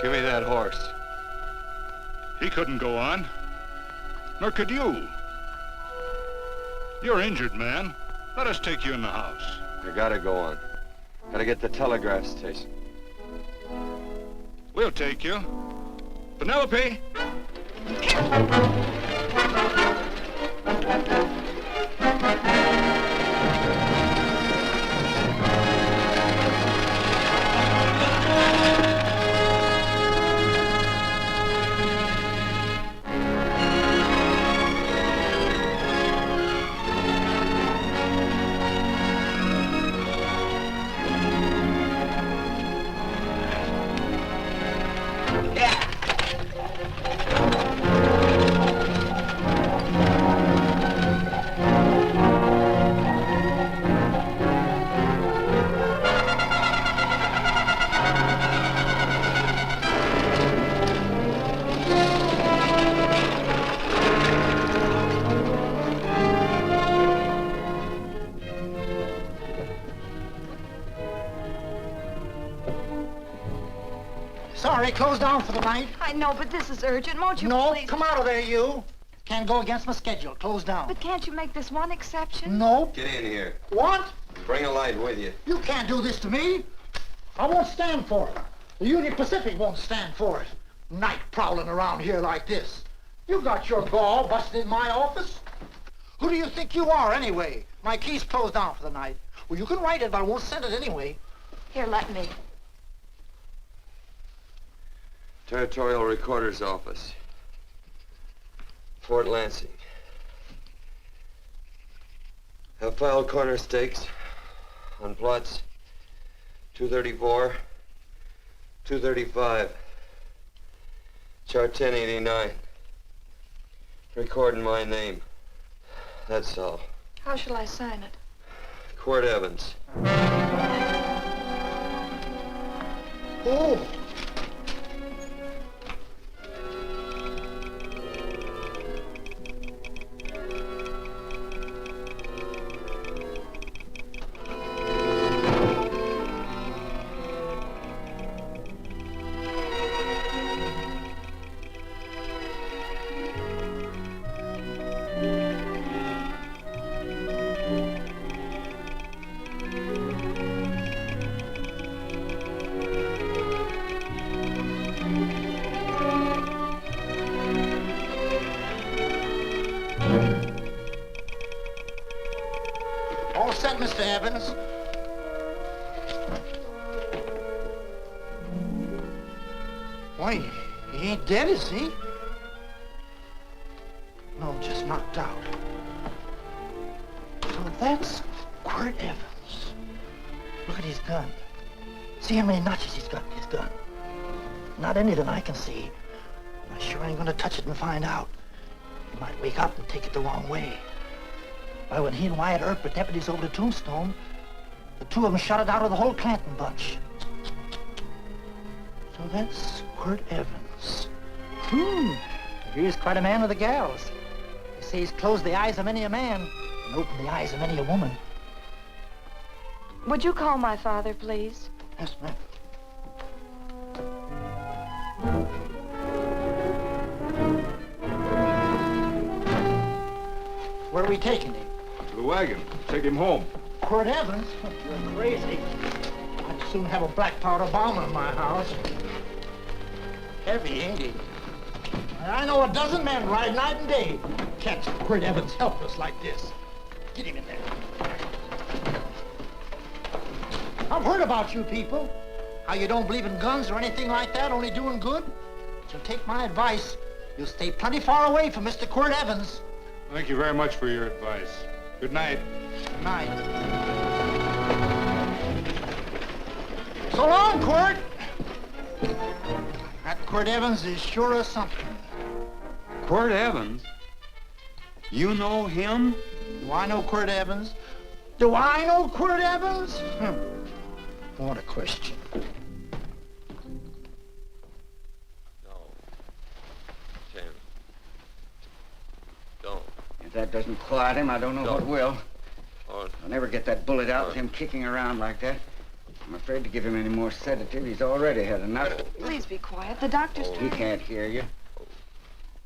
Give me that horse. He couldn't go on. Nor could you. You're injured, man. Let us take you in the house. You gotta go on. Gotta get to the telegraph station. We'll take you. Penelope! Sorry, closed down for the night. I know, but this is urgent. Won't you No, please? come out of there, you. Can't go against my schedule. Closed down. But can't you make this one exception? No. Get in here. What? Bring a light with you. You can't do this to me. I won't stand for it. The Union Pacific won't stand for it. Night prowling around here like this. You got your gall busting in my office? Who do you think you are, anyway? My key's closed down for the night. Well, you can write it, but I won't send it anyway. Here, let me. Territorial Recorder's Office. Fort Lansing. Have filed corner stakes on plots 234, 235, chart 1089. Recording my name. That's all. How shall I sign it? Quirt Evans. Oh. All set, Mr. Evans. Why, he ain't dead, is he? No, just knocked out. So that's Quirt Evans. Look at his gun. See how many notches he's got in his gun. Not any that I can see. I sure ain't gonna touch it and find out. He might wake up and take it the wrong way. Why, when he and Wyatt Earp were deputies over to Tombstone, the two of them shot it out of the whole Clanton bunch. So that's Quirt Evans. He's quite a man with the gals. They say he's closed the eyes of many a man and opened the eyes of many a woman. Would you call my father, please? Yes, ma'am. Where are we taking him? To the wagon. Take him home. Quirt Evans? You're crazy. I'd soon have a black powder bomb in my house. Heavy, ain't he? I know a dozen men ride night and day. Catch Quirt Evans helpless like this. Get him in there. I've heard about you people. How you don't believe in guns or anything like that, only doing good. But you'll take my advice. You'll stay plenty far away from Mr. Quirt Evans. Thank you very much for your advice. Good night. Good night. So long, Quirt. That Quirt Evans is sure a something. Quirt Evans? You know him? Do I know Quirt Evans? Do I know Quirt Evans? What a question. No. Tim. Don't. If that doesn't quiet him, I don't know what will. Or I'll never get that bullet out with him kicking around like that. I'm afraid to give him any more sedative. He's already had enough. Please be quiet. The doctor's He trying. can't hear you.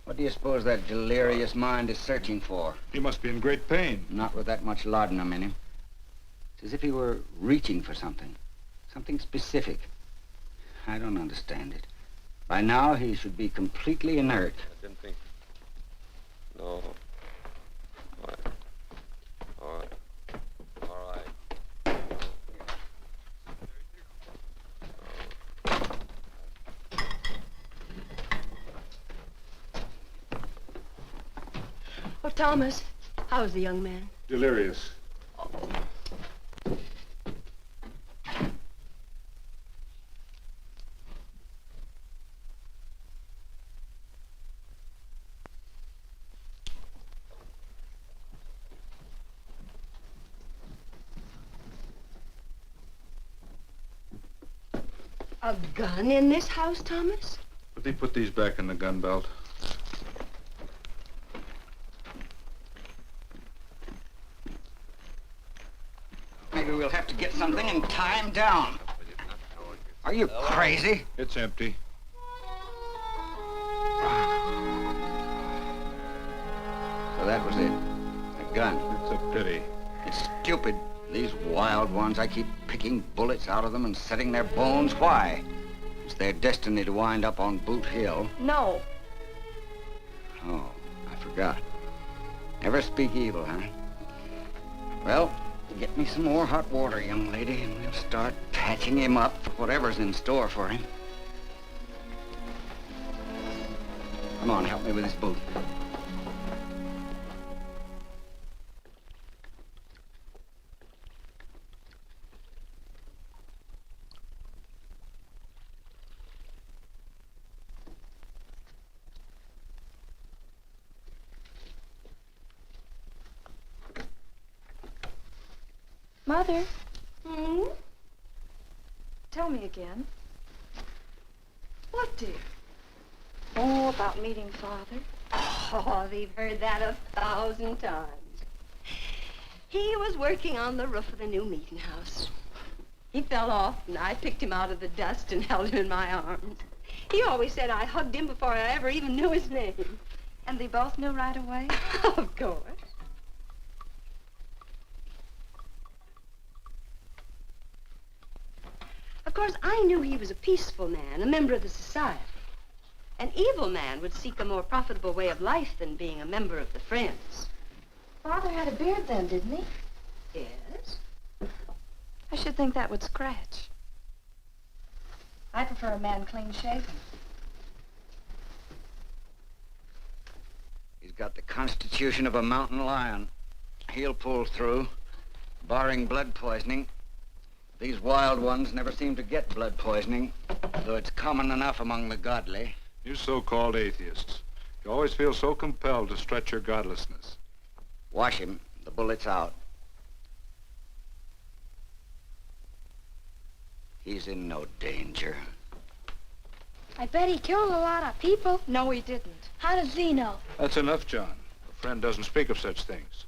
What do you suppose that delirious mind is searching for? He must be in great pain. Not with that much laudanum in him. It's as if he were reaching for something. Something specific. I don't understand it. By now, he should be completely inert. I didn't think. No. All right. All right. All right. Oh, Thomas, how is the young man? Delirious. A gun in this house, Thomas? But they put these back in the gun belt. Maybe we'll have to get something and tie him down. Are you crazy? It's empty. So that was it. A gun. It's a pity. It's stupid. These wild ones, I keep picking bullets out of them and setting their bones. Why? It's their destiny to wind up on Boot Hill. No. Oh, I forgot. Never speak evil, huh? Well, get me some more hot water, young lady, and we'll start patching him up for whatever's in store for him. Come on, help me with this boot. Mother, Hmm? tell me again. What, dear? Oh, about meeting Father. Oh, we've heard that 1,000 times. He was working on the roof of the new meeting house. He fell off, and I picked him out of the dust and held him in my arms. He always said I hugged him before I ever even knew his name. And they both knew right away? Of course. Of course, I knew he was a peaceful man, a member of the society. An evil man would seek a more profitable way of life than being a member of the Friends. Father had a beard then, didn't he? Yes? I should think that would scratch. I prefer a man clean shaven. He's got the constitution of a mountain lion. He'll pull through, barring blood poisoning. These wild ones never seem to get blood poisoning, though it's common enough among the godly. You so-called atheists. You always feel so compelled to stretch your godlessness. Wash him. The bullet's out. He's in no danger. I bet he killed a lot of people. No, he didn't. How does he know? That's enough, John. A friend doesn't speak of such things.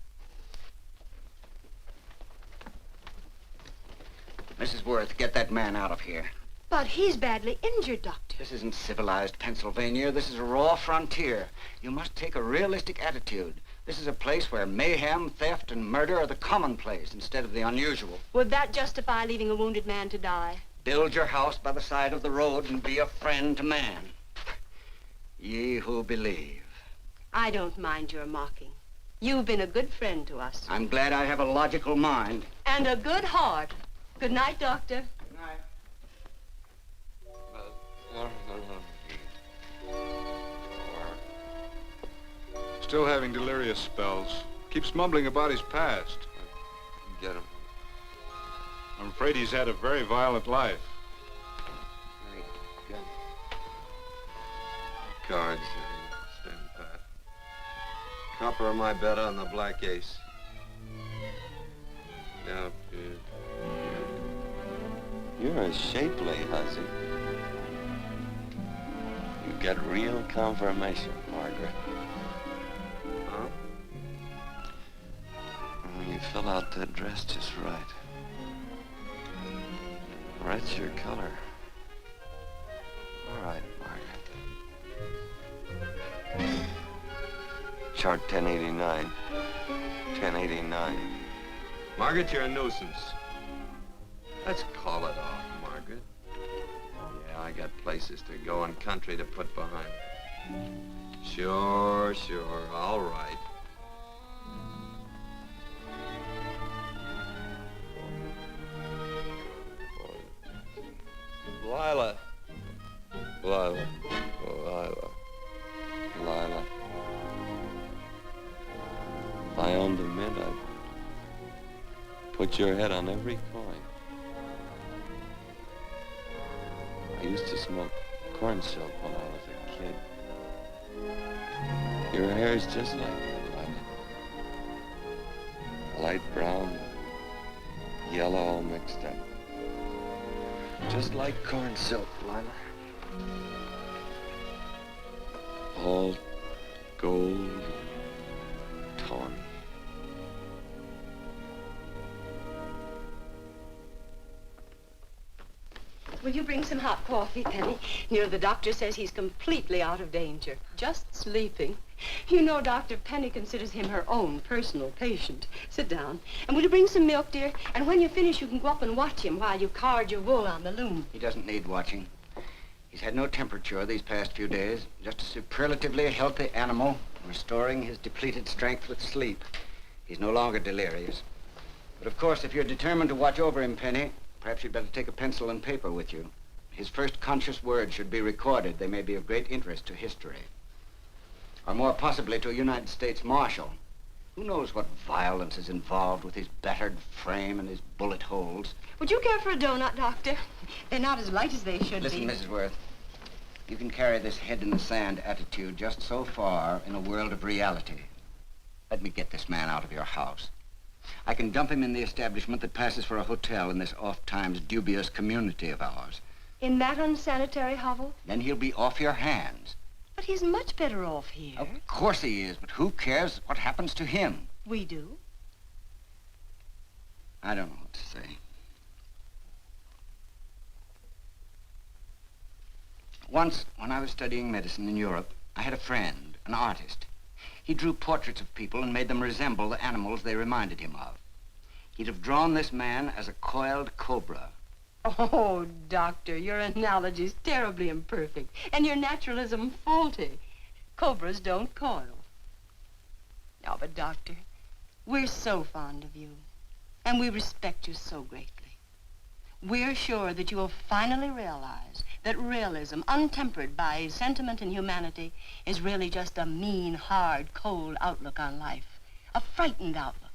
Mrs. Worth, get that man out of here. But he's badly injured, Doctor. This isn't civilized Pennsylvania. This is a raw frontier. You must take a realistic attitude. This is a place where mayhem, theft, and murder are the commonplace instead of the unusual. Would that justify leaving a wounded man to die? Build your house by the side of the road and be a friend to man. Ye who believe. I don't mind your mocking. You've been a good friend to us. I'm glad I have a logical mind. And a good heart. Good night, Doctor. Good night. Still having delirious spells. Keeps mumbling about his past. Get him. I'm afraid he's had a very violent life. Good. Cards. Stand pat. Copper on my bet on the black ace. Now, you're a shapely hussy. You get real confirmation, Margaret. Huh? You fill out that dress just right. That's your color. All right, Margaret. Chart 1089. 1089. Margaret, you're a nuisance. Let's call it off, Margaret. Yeah, I got places to go and country to put behind me. Sure, all right. Lila. Lila. Lila. Lila. If I owned a mint, I'd put your head on every coin. I used to smoke corn silk when I was a kid. Your hair's just like that, Lila. Light brown, yellow all mixed up. Just like corn silk, Lila. All gold, tawny. Will you bring some hot coffee, Penny? You know, the doctor says he's completely out of danger. Just sleeping. You know, Dr. Penny considers him her own personal patient. Sit down. And will you bring some milk, dear? And when you finish, you can go up and watch him while you card your wool on the loom. He doesn't need watching. He's had no temperature these past few days. Just a superlatively healthy animal, restoring his depleted strength with sleep. He's no longer delirious. But of course, if you're determined to watch over him, Penny, perhaps you'd better take a pencil and paper with you. His first conscious words should be recorded. They may be of great interest to history. Or more possibly to a United States Marshal. Who knows what violence is involved with his battered frame and his bullet holes. Would you care for a donut, Doctor? They're not as light as they should Listen, be. Mrs. Worth. You can carry this head-in-the-sand attitude just so far in a world of reality. Let me get this man out of your house. I can dump him in the establishment that passes for a hotel in this oft-times dubious community of ours. In that unsanitary hovel? Then he'll be off your hands. But he's much better off here. Of course he is, but who cares what happens to him? We do. I don't know what to say. Once, when I was studying medicine in Europe, I had a friend, an artist. He drew portraits of people and made them resemble the animals they reminded him of. He'd have drawn this man as a coiled cobra. Oh, Doctor, your analogy's terribly imperfect, and your naturalism faulty. Cobras don't coil. No, but Doctor, we're so fond of you, and we respect you so greatly. We're sure that you will finally realize that realism, untempered by sentiment and humanity, is really just a mean, hard, cold outlook on life. A frightened outlook.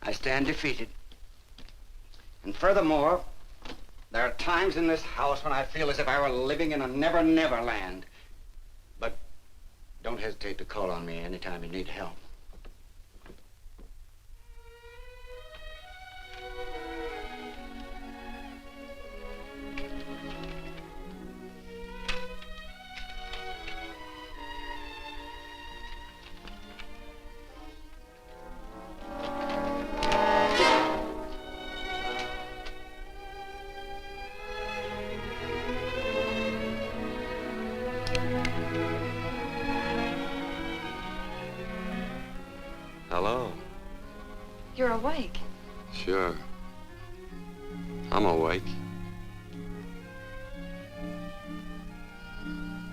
I stand defeated. And furthermore, there are times in this house when I feel as if I were living in a never-never land. But don't hesitate to call on me anytime you need help. Hello. You're awake. Sure. I'm awake.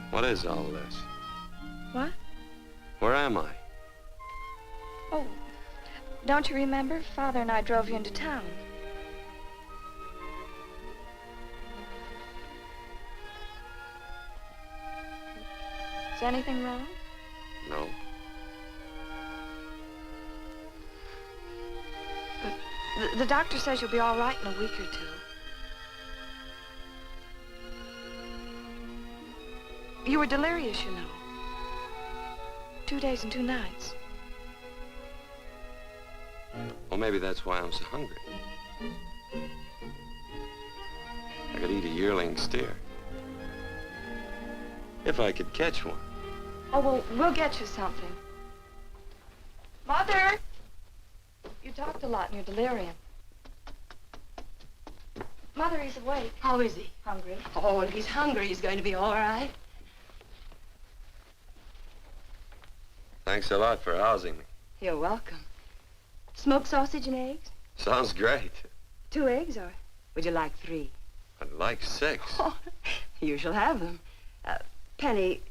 What is all this? What? Where am I? Oh, don't you remember? Father and I drove you into town. Is anything wrong? No. The doctor says you'll be all right in a week or two. You were delirious, you know. 2 days and 2 nights. Well, maybe that's why I'm so hungry. I could eat a yearling steer. If I could catch one. Oh, well, we'll get you something. Mother! You talked a lot in your delirium. Mother, he's awake. How is he? Hungry. Oh, if he's hungry, he's going to be all right. Thanks a lot for housing me. You're welcome. Smoked sausage and eggs? Sounds great. 2 eggs, or would you like 3? I'd like 6. Oh, you shall have them. Penny,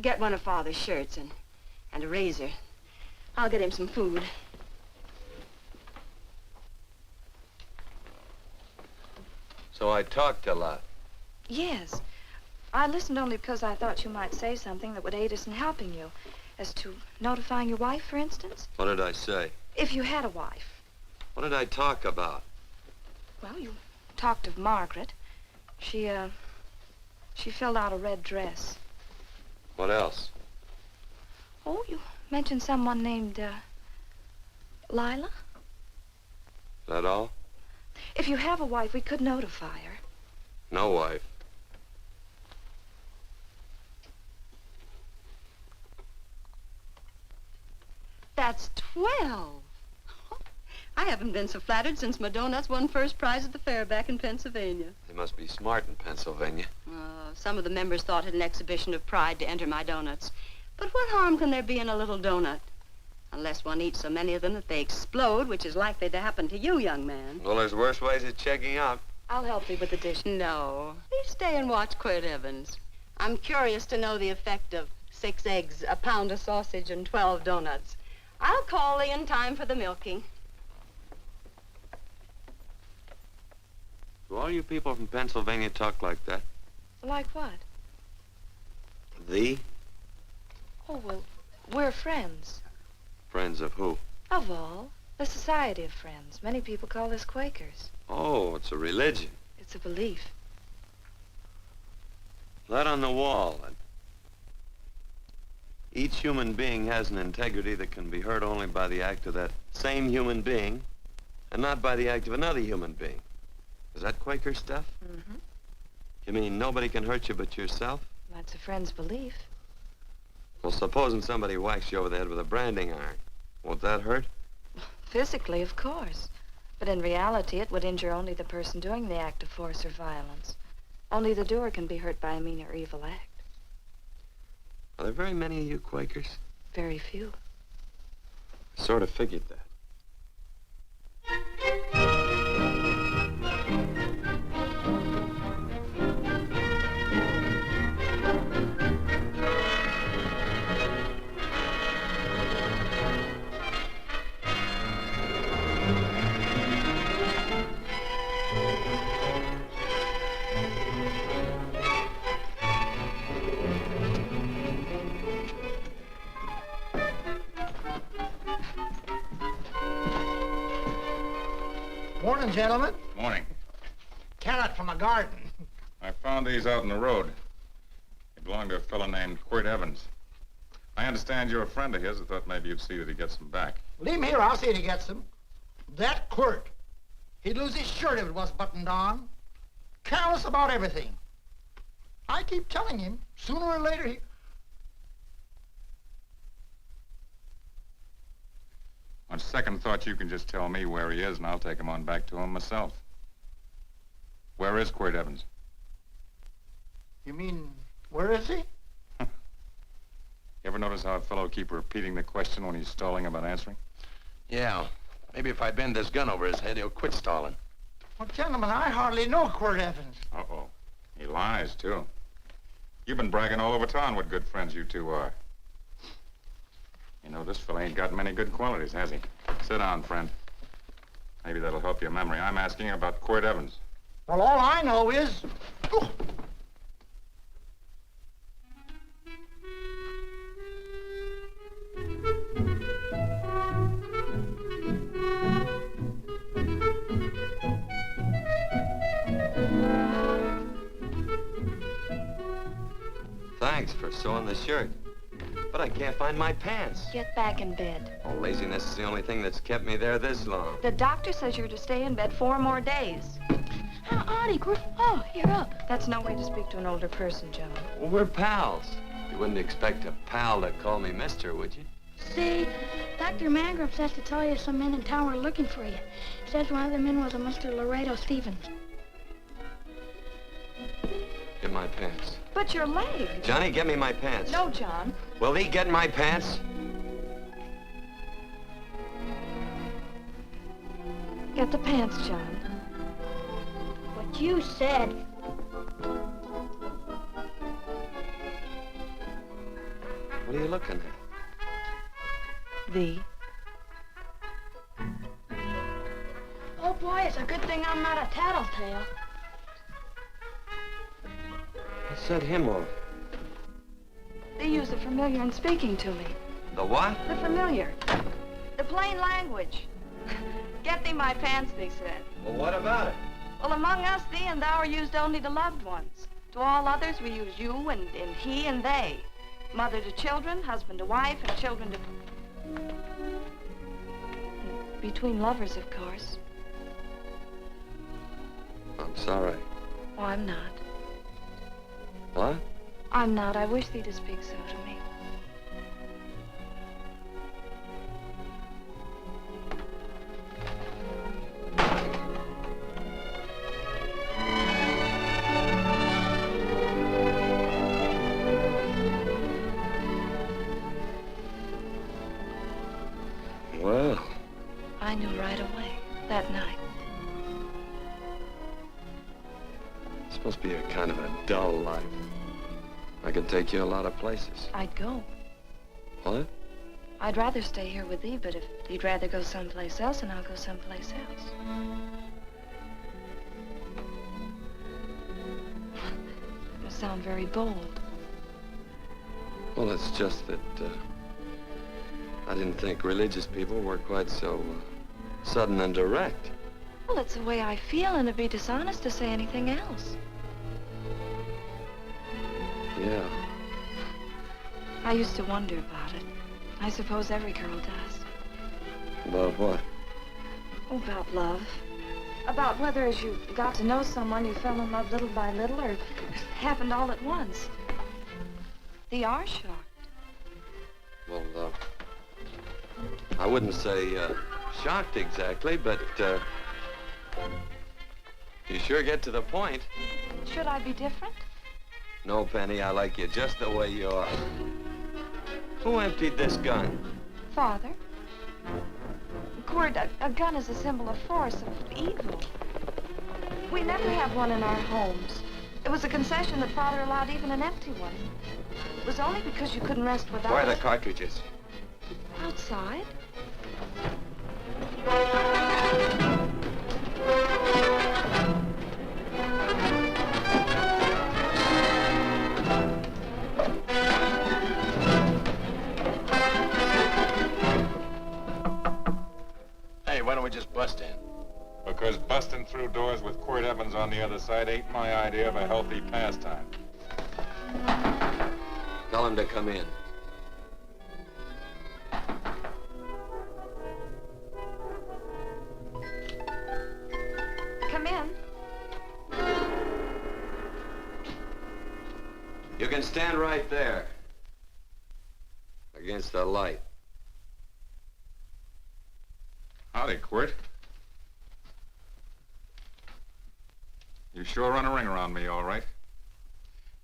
get one of Father's shirts and a razor. I'll get him some food. So I talked a lot. Yes. I listened only because I thought you might say something that would aid us in helping you. As to notifying your wife, for instance. What did I say? If you had a wife. What did I talk about? Well, you talked of Margaret. She filled out a red dress. What else? Oh, you mentioned someone named, Lila? That all? If you have a wife, we could notify her. No wife. That's 12. I haven't been so flattered since my donuts won first prize at the fair back in Pennsylvania. They must be smart in Pennsylvania. Some of the members thought it an exhibition of pride to enter my donuts. But what harm can there be in a little donut? Unless one eats so many of them that they explode, which is likely to happen to you, young man. Well, there's worse ways of checking out. I'll help you with the dish. No. Please stay and watch Quirt Evans. I'm curious to know the effect of 6 eggs, a pound of sausage, and 12 donuts. I'll call Lee in time for the milking. Do all you people from Pennsylvania talk like that? Like what? Thee? Oh, well, we're friends. Friends of who? Of all. The Society of Friends. Many people call us Quakers. Oh, it's a religion. It's a belief. That on the wall. Each human being has an integrity that can be hurt only by the act of that same human being, and not by the act of another human being. Is that Quaker stuff? Mm-hmm. You mean nobody can hurt you but yourself? That's a friend's belief. Well, supposing somebody whacks you over the head with a branding iron. Won't that hurt? Physically, of course. But in reality, it would injure only the person doing the act of force or violence. Only the doer can be hurt by a mean or evil act. Are there very many of you Quakers? Very few. I sort of figured that. Morning, gentlemen. Morning. Carrot from a garden. I found these out in the road. They belong to a fellow named Quirt Evans. I understand you're a friend of his. I thought maybe you'd see that he gets them back. Leave him here, I'll see if he gets them. That Quirt. He'd lose his shirt if it was buttoned on. Careless about everything. I keep telling him, sooner or later he... On second thought, you can just tell me where he is, and I'll take him on back to him myself. Where is Quirt Evans? You mean, where is he? You ever notice how a fellow keep repeating the question when he's stalling about answering? Yeah. Maybe if I bend this gun over his head, he'll quit stalling. Well, gentlemen, I hardly know Quirt Evans. Uh-oh. He lies, too. You've been bragging all over town what good friends you two are. You know, this fella ain't got many good qualities, has he? Sit down, friend. Maybe that'll help your memory. I'm asking about Quirt Evans. Well, all I know is... Oh. Thanks for sewing the shirt. But I can't find my pants. Get back in bed. Oh, laziness is the only thing that's kept me there this long. The doctor says you're to stay in bed 4 more days. Howdy, Quirt. Oh, you're up. That's no way to speak to an older person, Joe. Well, we're pals. You wouldn't expect a pal to call me mister, would you? See, Dr. Mangrum says to tell you some men in town were looking for you. Says one of the men was a Mr. Laredo Stevens. Get my pants. But your leg. Johnny, get me my pants. No, John. Will he get my pants? Get the pants, John. What you said. What are you looking at? The. Oh, boy, it's a good thing I'm not a tattletale. What set him off? They use the familiar in speaking to me. The what? The familiar. The plain language. Get thee my pants, they said. Well, what about it? Well, among us, thee and thou are used only to loved ones. To all others, we use you and he and they. Mother to children, husband to wife, and children to... And between lovers, of course. I'm sorry. Oh, I'm not. What? I'm not. I wish thee to speak so to me. Well. I knew right away, that night. This must be a kind of a dull life. I could take you a lot of places. I'd go. What? I'd rather stay here with thee, but if you'd rather go someplace else, then I'll go someplace else. It must sound very bold. Well, it's just that, I didn't think religious people were quite so, sudden and direct. Well, it's the way I feel, and it'd be dishonest to say anything else. Yeah. I used to wonder about it. I suppose every girl does. About what? Oh, about love. About whether as you got to know someone, you fell in love little by little, or it happened all at once. They are shocked. Well, I wouldn't say, shocked exactly, but, you sure get to the point. Should I be different? No, Penny, I like you just the way you are. Who emptied this gun? Father? Quirt, a gun is a symbol of force, of evil. We never have one in our homes. It was a concession that Father allowed even an empty one. It was only because you couldn't rest without Where are the it. cartridges? Outside? Hey, why don't we just bust in? Because busting through doors with Quirt Evans on the other side ain't my idea of a healthy pastime. Tell him to come in. Come in. You can stand right there. Against the light. Howdy, Quirt. You sure run a ring around me, all right.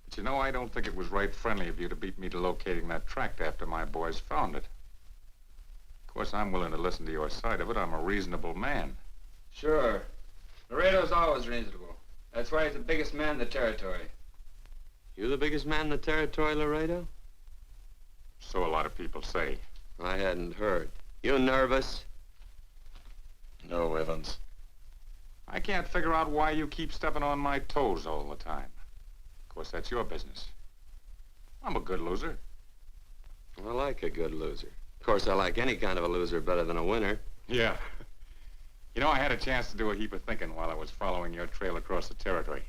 But you know, I don't think it was right friendly of you to beat me to locating that tract after my boys found it. Of course, I'm willing to listen to your side of it. I'm a reasonable man. Sure. Laredo's always reasonable. That's why he's the biggest man in the territory. You the biggest man in the territory, Laredo? So a lot of people say. I hadn't heard. You nervous? No, Evans. I can't figure out why you keep stepping on my toes all the time. Of course, that's your business. I'm a good loser. I like a good loser. Of course, I like any kind of a loser better than a winner. Yeah. You know, I had a chance to do a heap of thinking while I was following your trail across the territory.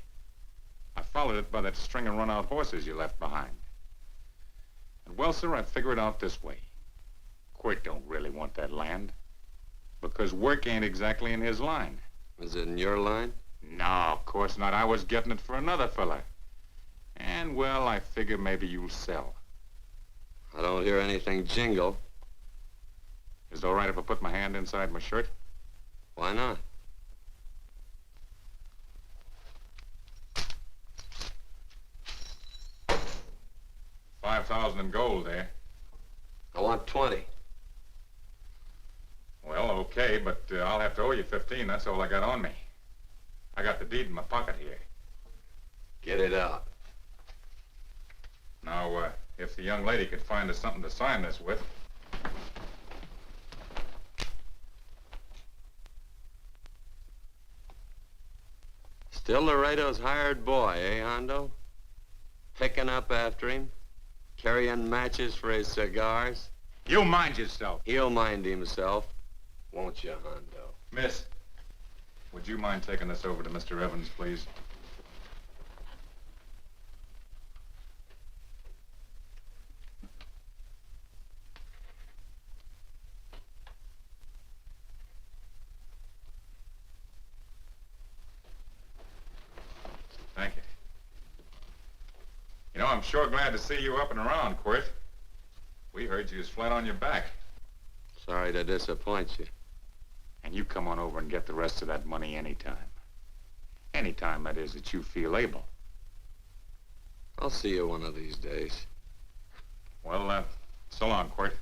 I followed it by that string of run-out horses you left behind. And, well, sir, I figured it out this way. Quirt don't really want that land. Because work ain't exactly in his line. Is it in your line? No, of course not. I was getting it for another fella. And, well, I figure maybe you'll sell. I don't hear anything jingle. Is it all right if I put my hand inside my shirt? Why not? $5,000 in gold, eh? I want 20. Well, okay, but I'll have to owe you 15. That's all I got on me. I got the deed in my pocket here. Get it out. Now, if the young lady could find us something to sign this with. Still Laredo's hired boy, eh, Hondo? Picking up after him, carrying matches for his cigars. You mind yourself. He'll mind himself, won't you, Hondo? Miss, would you mind taking this over to Mr. Evans, please? Thank you. You know, I'm sure glad to see you up and around, Quirt. We heard you was flat on your back. Sorry to disappoint you. And you come on over and get the rest of that money anytime. Anytime, that is, that you feel able. I'll see you one of these days. Well, so long, Quirt.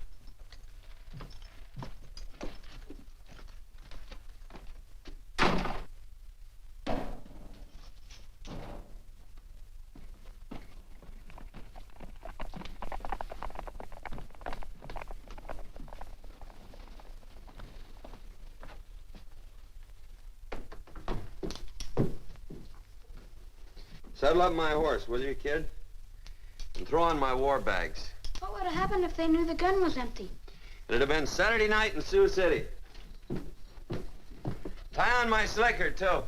Saddle up my horse, will you, kid? And throw on my war bags. What would have happened if they knew the gun was empty? It'd have been Saturday night in Sioux City. Tie on my slicker, too.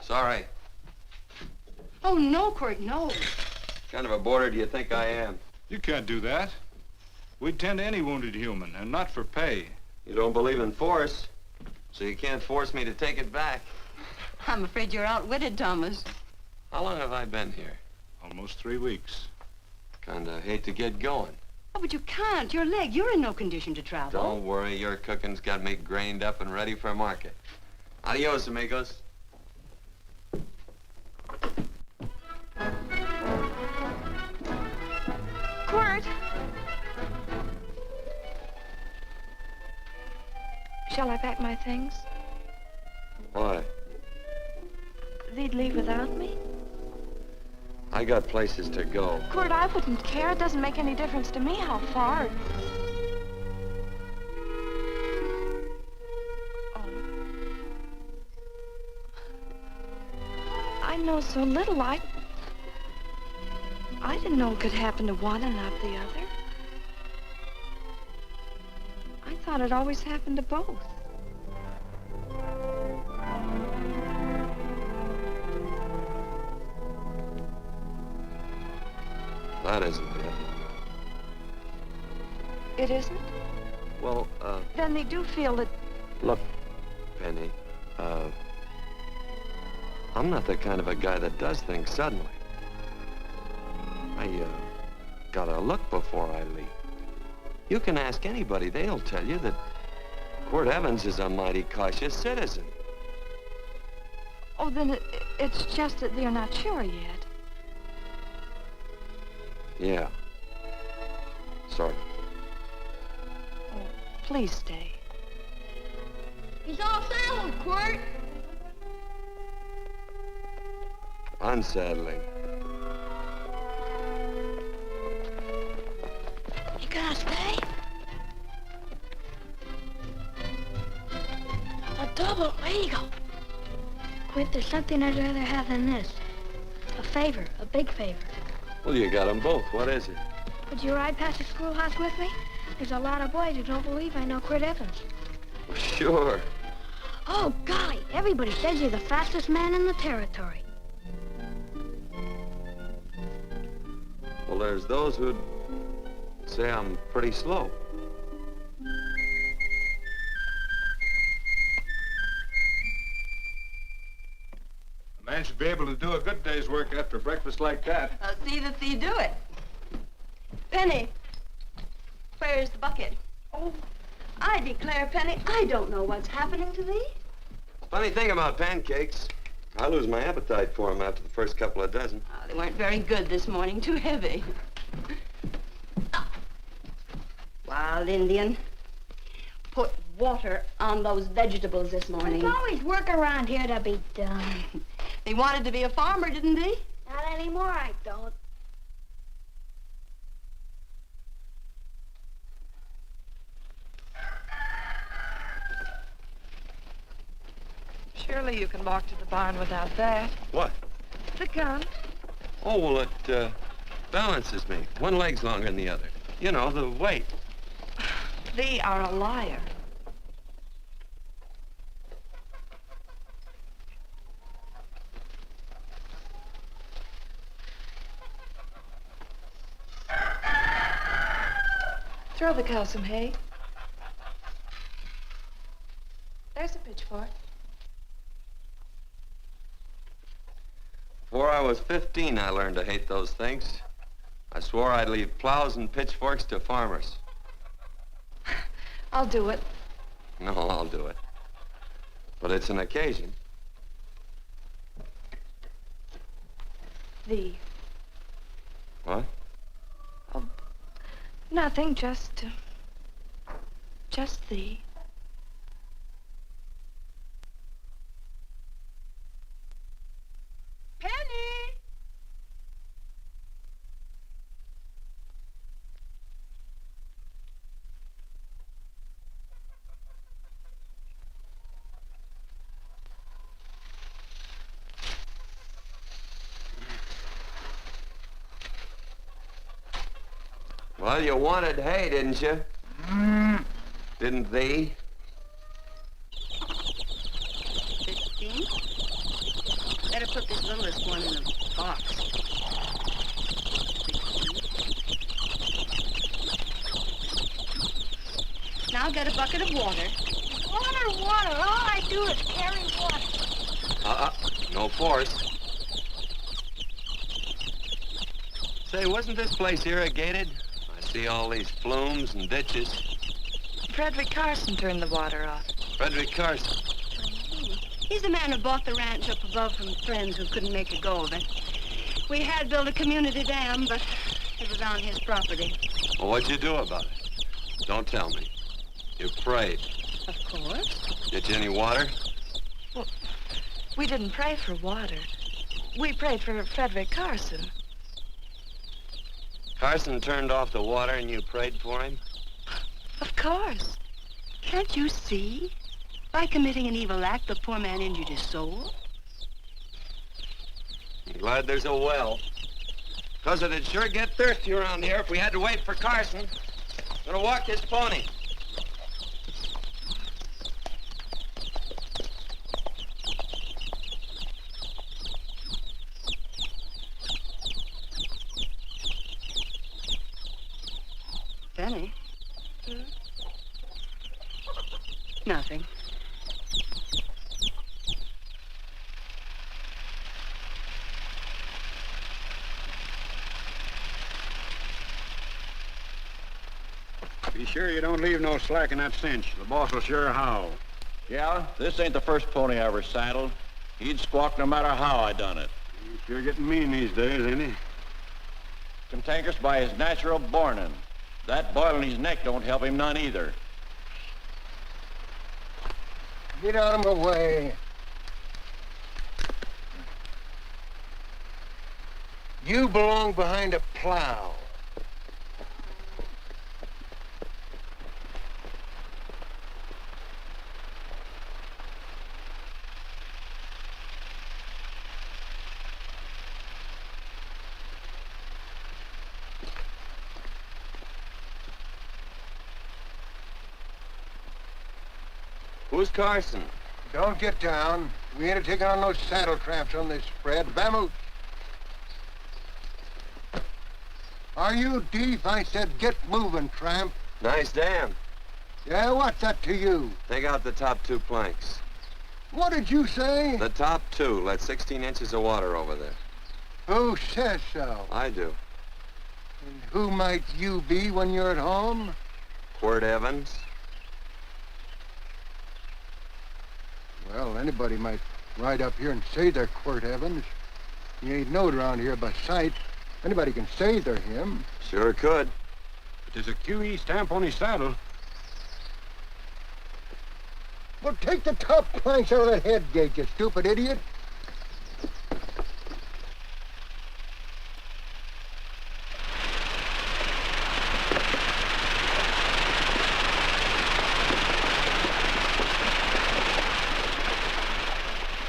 Sorry. Oh, no, Quirt, no. What kind of a boarder do you think I am? You can't do that. We'd tend to any wounded human, and not for pay. You don't believe in force, so you can't force me to take it back. I'm afraid you're outwitted, Thomas. How long have I been here? Almost 3 weeks. Kinda hate to get going. Oh, but you can't. Your leg, you're in no condition to travel. Don't worry, your cooking's got me grained up and ready for market. Adios, amigos. Quirt! Shall I pack my things? Why? They'd leave without me? I got places to go. Quirt, I wouldn't care. It doesn't make any difference to me how far. Oh. I know so little. I didn't know it could happen to one and not the other. I thought it always happened to both. That isn't it. It isn't? Well, Then they do feel that... look, Penny, I'm not the kind of a guy that does things suddenly. I, gotta look before I leap. You can ask anybody, they'll tell you that Quirt Evans is a mighty cautious citizen. Oh, then it's just that they're not sure yet. Yeah. Sort of. Oh, please stay. He's all saddled, Quirt. Unsaddling. You gonna stay? A double eagle. Quirt, there's something I'd rather have than this. A favor, a big favor. Well, you got them both. What is it? Would you ride past the schoolhouse with me? There's a lot of boys who don't believe I know Quirt Evans. Well, sure. Oh, golly, everybody says you're the fastest man in the territory. Well, there's those who'd say I'm pretty slow. The Man should be able to do a good day's work after breakfast like that. I'll see that thee do it. Penny, where's the bucket? Oh, I declare, Penny, I don't know what's happening to thee. Funny thing about pancakes. I lose my appetite for them after the first couple of dozen. Oh, they weren't very good this morning, too heavy. Wild Indian, put water on those vegetables this morning. There's always work around here to be done. He wanted to be a farmer, didn't he? Not anymore, I don't. Surely you can walk to the barn without that. What? The gun. Oh, well, it balances me. One leg's longer than the other. You know, the weight. Thee are a liar. Throw the cow some hay. There's a pitchfork. Before I was 15, I learned to hate those things. I swore I'd leave plows and pitchforks to farmers. I'll do it. No, I'll do it. But it's an occasion. Thee. What? Oh, nothing, just thee. Penny! Well, you wanted hay, didn't you? Didn't thee? 15? Better put this littlest one in the box. 16. Now get a bucket of water. Water, water. All I do is carry water. No force. Say, wasn't this place irrigated? I see all these flumes and ditches. Frederick Carson turned the water off. Frederick Carson. He's the man who bought the ranch up above from friends who couldn't make a go of it. We had built a community dam, but it was on his property. Well, what'd you do about it? Don't tell me. You prayed. Of course. Get you any water? Well, we didn't pray for water. We prayed for Frederick Carson. Carson turned off the water and you prayed for him? Of course. Can't you see? By committing an evil act, the poor man injured his soul. I'm glad there's a well. Because it'd sure get thirsty around here if we had to wait for Carson. I'm gonna walk this pony. Penny? Nothing. Be sure you don't leave no slack in that cinch. The boss will sure howl. Yeah, this ain't the first pony I ever saddled. He'd squawk no matter how I done it. He's sure getting mean these days, ain't he? Cantankerous by his natural bornin'. That boil in his neck don't help him none either. Get out of my way. You belong behind a plow. Who's Carson? Don't get down. We ain't taking on no saddle tramps on this spread. Vamoose. Are you deep? I said get moving, tramp. Nice dam. Yeah, what's that to you? Take out the top 2 planks. What did you say? The top two let 16 inches of water over there. Who says so? I do. And who might you be when you're at home? Quirt Evans. Well, anybody might ride up here and say they're Quirt Evans. He ain't knowed around here by sight. Anybody can say they're him. Sure could. But there's a QE stamp on his saddle. Well, take the top planks out of that head gate, you stupid idiot.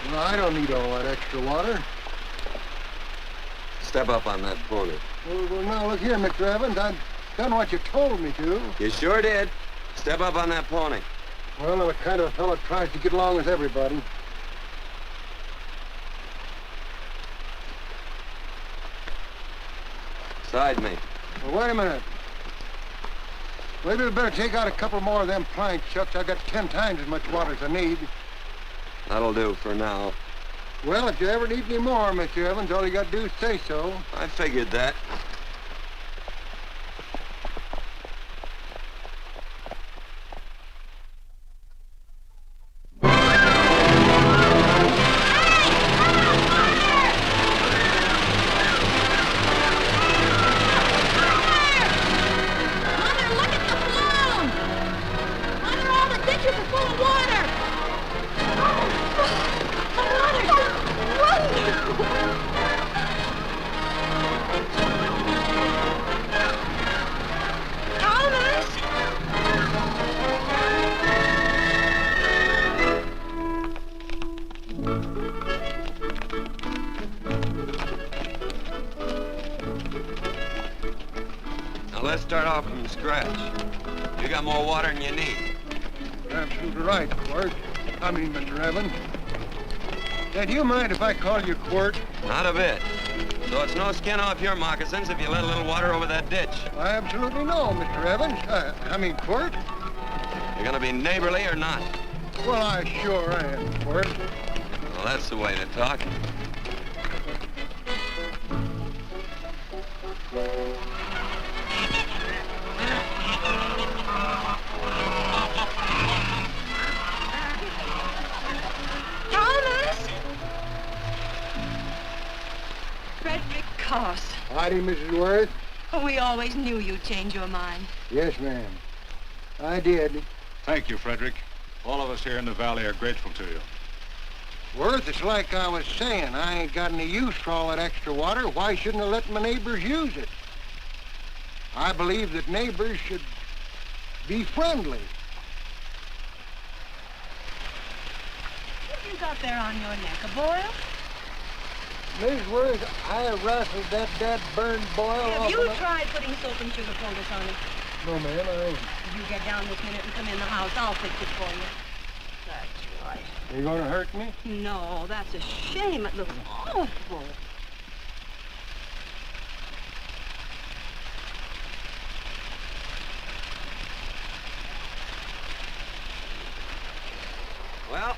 Well, I don't need all that extra water. Step up on that pony. Well, now, look here, Mr. Evans. I've done what you told me to. You sure did. Step up on that pony. Well, I'm the kind of fellow tries to get along with everybody. Side me. Well, wait a minute. Maybe we better take out a couple more of them planks, Chucks. I've got 10 times as much water as I need. That'll do for now. Well, if you ever need any more, Mr. Evans, all you got to do is say so. I figured that. Let's start off from scratch. You got more water than you need. You're absolutely right, Quirt. I mean, Mr. Evans. Do you mind if I call you Quirt? Not a bit. So it's no skin off your moccasins if you let a little water over that ditch. I absolutely know, Mr. Evans. I mean, Quirt. You're gonna be neighborly or not? Well, I sure am, Quirt. Well, that's the way to talk. Howdy, Mrs. Worth. Oh, we always knew you'd change your mind. Yes, ma'am. I did. Thank you, Frederick. All of us here in the valley are grateful to you. Worth, it's like I was saying. I ain't got any use for all that extra water. Why shouldn't I let my neighbors use it? I believe that neighbors should be friendly. What have you got there on your neck, a boil? Miss Worth, I rustled that burned boil off. Have you tried putting soap and sugar poultice on it? No, ma'am, I ain't. You get down this minute and come in the house. I'll fix it for you. That's right. You gonna hurt me? No, that's a shame. It looks awful. Well,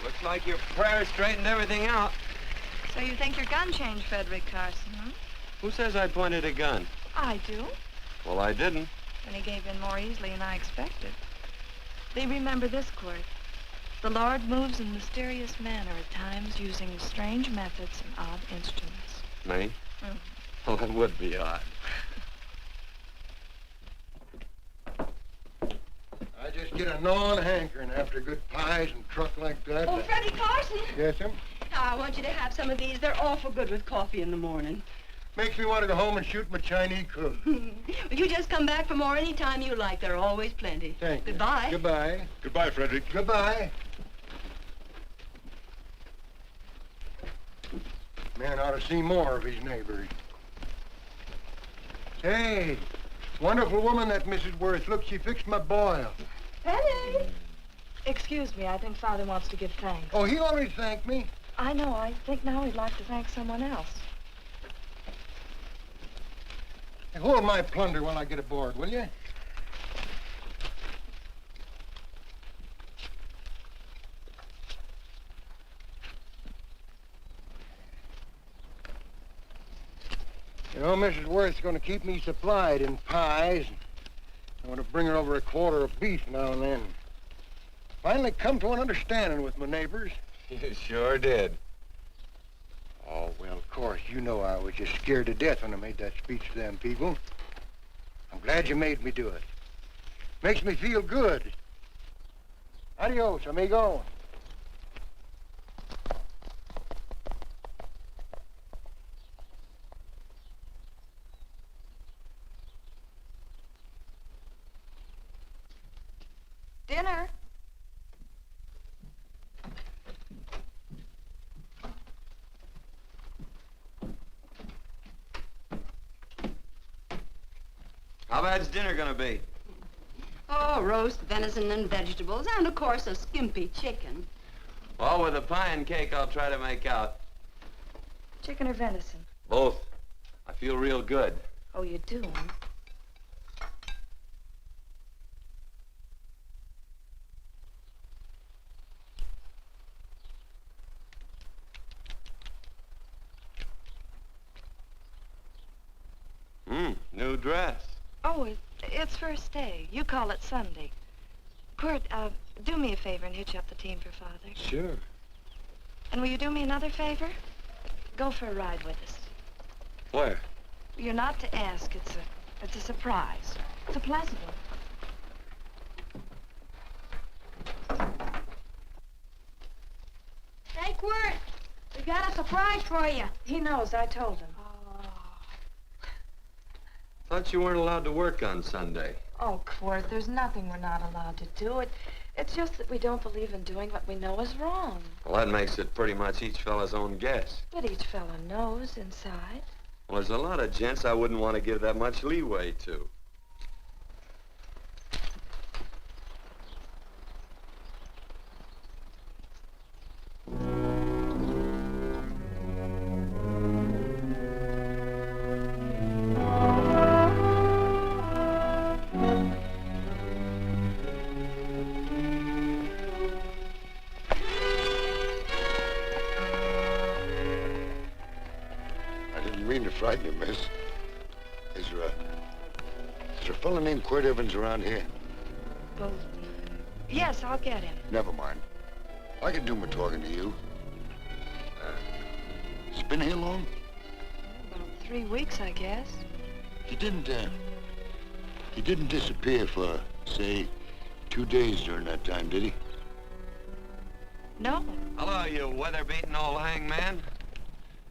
looks like your prayer straightened everything out. So you think your gun changed Frederick Carson, huh? Who says I pointed a gun? I do. Well, I didn't. And he gave in more easily than I expected. They remember this, Quirt. The Lord moves in mysterious manner at times, using strange methods and odd instruments. Me? Mm. Well, that would be odd. I just get a gnawing hankering after good pies and truck like that. Oh, Freddie Carson. Yes, ma'am? I want you to have some of these. They're awful good with coffee in the morning. Makes me want to go home and shoot my Chinese cook. You just come back for more any time you like. There are always plenty. Thank you. Goodbye. Goodbye. Goodbye, Frederick. Goodbye. Man ought to see more of his neighbors. Hey, wonderful woman, that Mrs. Worth. Look, she fixed my boil. Penny! Excuse me, I think Father wants to give thanks. Oh, he already thanked me. I know. I think now he'd like to thank someone else. Hey, hold my plunder while I get aboard, will you? You know, Mrs. Worth's going to keep me supplied in pies. I'm going to bring her over a quarter of beef now and then. Finally come to an understanding with my neighbors. You sure did. Oh, well, of course, you know I was just scared to death when I made that speech to them people. I'm glad you made me do it. Makes me feel good. Adios, amigo. Dinner. How bad's dinner gonna be? Oh, roast venison and vegetables, and of course a skimpy chicken. Well, with a pie and cake, I'll try to make out. Chicken or venison? Both. I feel real good. Oh, you do, huh? New dress. Oh, it's first day. You call it Sunday. Quirt, do me a favor and hitch up the team for Father. Sure. And will you do me another favor? Go for a ride with us. Where? You're not to ask. It's a surprise. It's a pleasant one. Hey, Quirt, we got a surprise for you. He knows. I told him. Thought you weren't allowed to work on Sunday. Oh, Quirt, there's nothing we're not allowed to do. It's just that we don't believe in doing what we know is wrong. Well, that makes it pretty much each fella's own guess. But each fella knows inside. Well, there's a lot of gents I wouldn't want to give that much leeway to. Frighten you, miss. Is there a fella named Quirt Evans around here? Well, yes, I'll get him. Never mind. I can do my talking to you. He's been here long? About 3 weeks, I guess. He didn't disappear for, say, 2 days during that time, did he? No. Hello, you weather-beaten old hangman.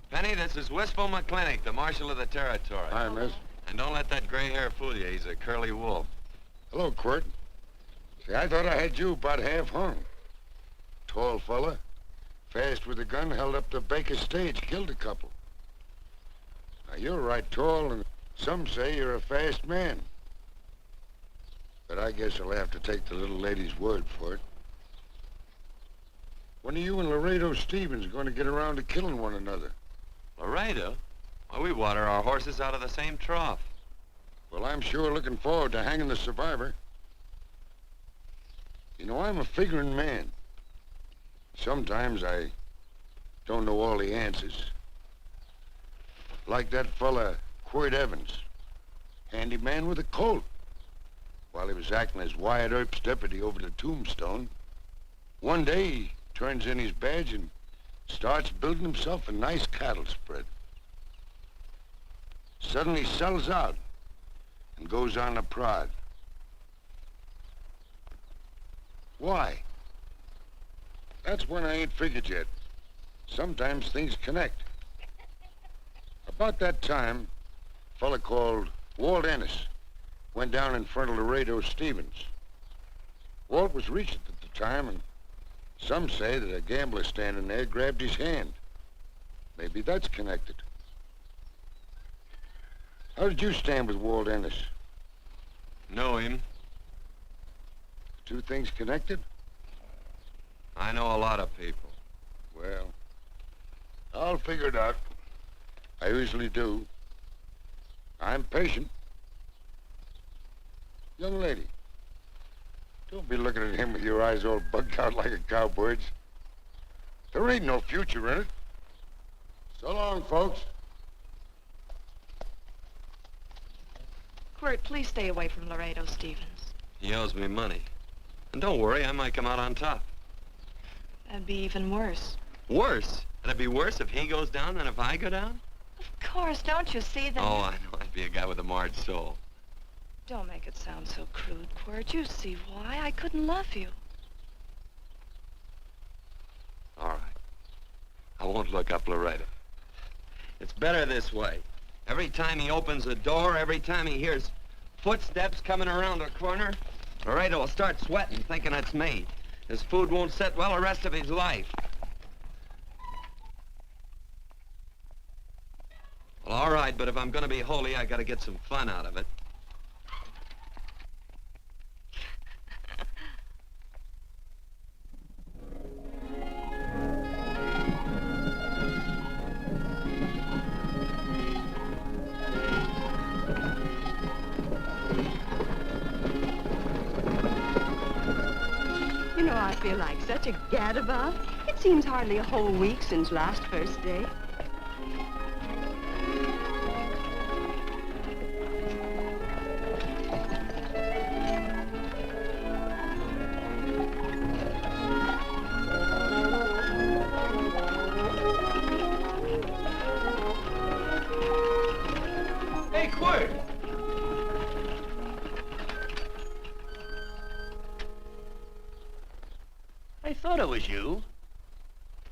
Penny, this is Wistful McClintock, the Marshal of the Territory. Hi, miss. And don't let that gray hair fool you. He's a curly wolf. Hello, Quirt. See, I thought I had you about half hung. Tall fella, fast with a gun, held up the Baker stage, killed a couple. Now, you're right tall, and some say you're a fast man. But I guess I'll have to take the little lady's word for it. When are you and Laredo Stevens going to get around to killing one another? Laredo? Well, we water our horses out of the same trough. Well, I'm sure looking forward to hanging the survivor. You know, I'm a figuring man. Sometimes I don't know all the answers. Like that fella, Quirt Evans. Handy man with a Colt. While he was acting as Wyatt Earp's deputy over the Tombstone, one day he turns in his badge and starts building himself a nice cattle spread. Suddenly sells out and goes on a prod. Why? That's one I ain't figured yet. Sometimes things connect. About that time, a fella called Walt Ennis went down in front of Laredo Stevens. Walt was Regent at the time, and some say that a gambler standing there grabbed his hand. Maybe that's connected. How did you stand with Walt Ennis? Know him. Two things connected? I know a lot of people. Well, I'll figure it out. I usually do. I'm patient. Young lady, don't be looking at him with your eyes all bugged out like a cowbird's. There ain't no future in it. So long, folks. Quirt, please stay away from Laredo Stevens. He owes me money. And don't worry, I might come out on top. That'd be even worse. Worse? It'd be worse if he goes down than if I go down? Of course, don't you see that? Oh, I know. I'd be a guy with a marred soul. Don't make it sound so crude, Quirt. You see why. I couldn't love you. All right. I won't look up Laredo. It's better this way. Every time he opens the door, every time he hears footsteps coming around the corner, Laredo will start sweating, thinking it's me. His food won't sit well the rest of his life. Well, all right, but if I'm gonna be holy, I gotta get some fun out of it. You know, I feel like such a gadabout. It seems hardly a whole week since last first day. Hey, Quirt! I thought it was you.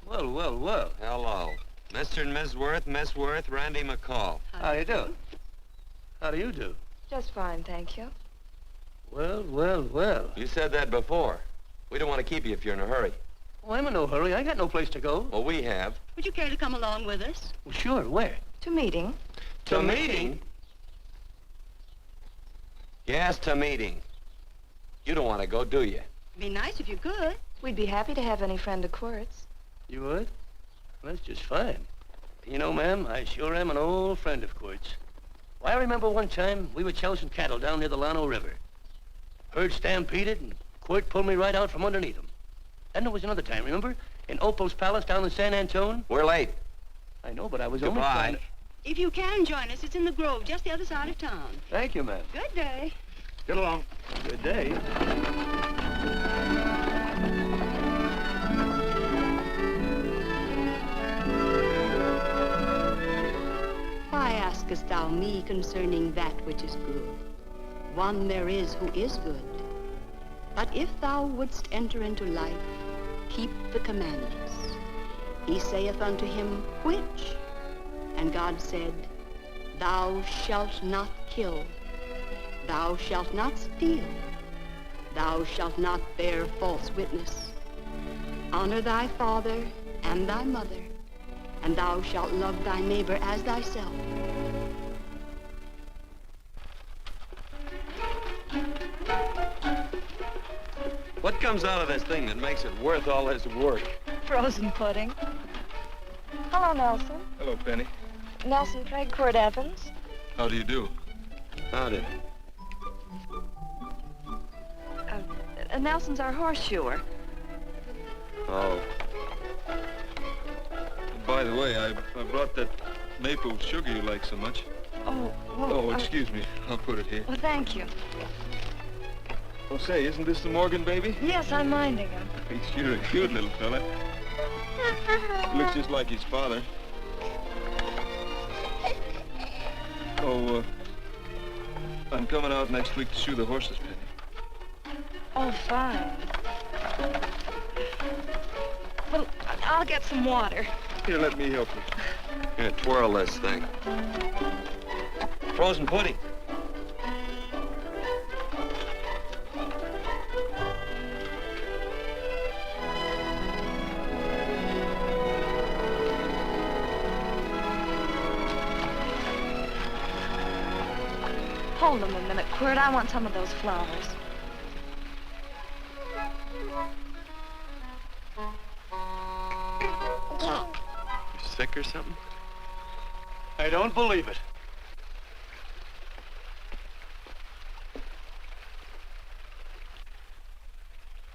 Well, well, well. Hello. Mr. and Miss Worth, Miss Worth, Randy McCall. How do you do? How do you do? Just fine, thank you. Well, well, well. You said that before. We don't want to keep you if you're in a hurry. Oh, I'm in no hurry. I got no place to go. Well, we have. Would you care to come along with us? Well, sure. Where? To meeting. To meeting? Yes, to meeting. You don't want to go, do you? Be nice if you could. We'd be happy to have any friend of Quirt's. You would? Well, that's just fine. You know, ma'am, I sure am an old friend of Quirt's. Why, I remember one time we were chousing cattle down near the Llano River. Herd stampeded, and Quirt pulled me right out from underneath him. Then there was another time, remember? In Opal's Palace down in San Antone? We're late. I know, but I was only Goodbye. trying to... If you can join us, it's in the Grove, just the other side of town. Thank you, ma'am. Good day. Get along. Good day. Why askest thou me concerning that which is good? One there is who is good. But if thou wouldst enter into life, keep the commandments. He saith unto him, which? And God said, thou shalt not kill. Thou shalt not steal. Thou shalt not bear false witness. Honor thy father and thy mother, and thou shalt love thy neighbor as thyself. What comes out of this thing that makes it worth all this work? Frozen pudding. Hello, Nelson. Hello, Penny. Nelson Craig, Quirt Evans. How do you do? Howdy. Nelson's our horseshoer. Oh. By the way, I brought that maple sugar you like so much. Oh, well, Oh, excuse me. I'll put it here. Well, thank you. Oh, say, isn't this the Morgan baby? Yes, I'm minding him. He's sure a cute little fella. Looks just like his father. Oh, I'm coming out next week to shoe the horses, Penny. Oh, fine. Well, I'll get some water. Here, let me help you. Here, twirl this thing. Frozen pudding. Hold them a minute, Quirt. I want some of those flowers. You sick or something? I don't believe it.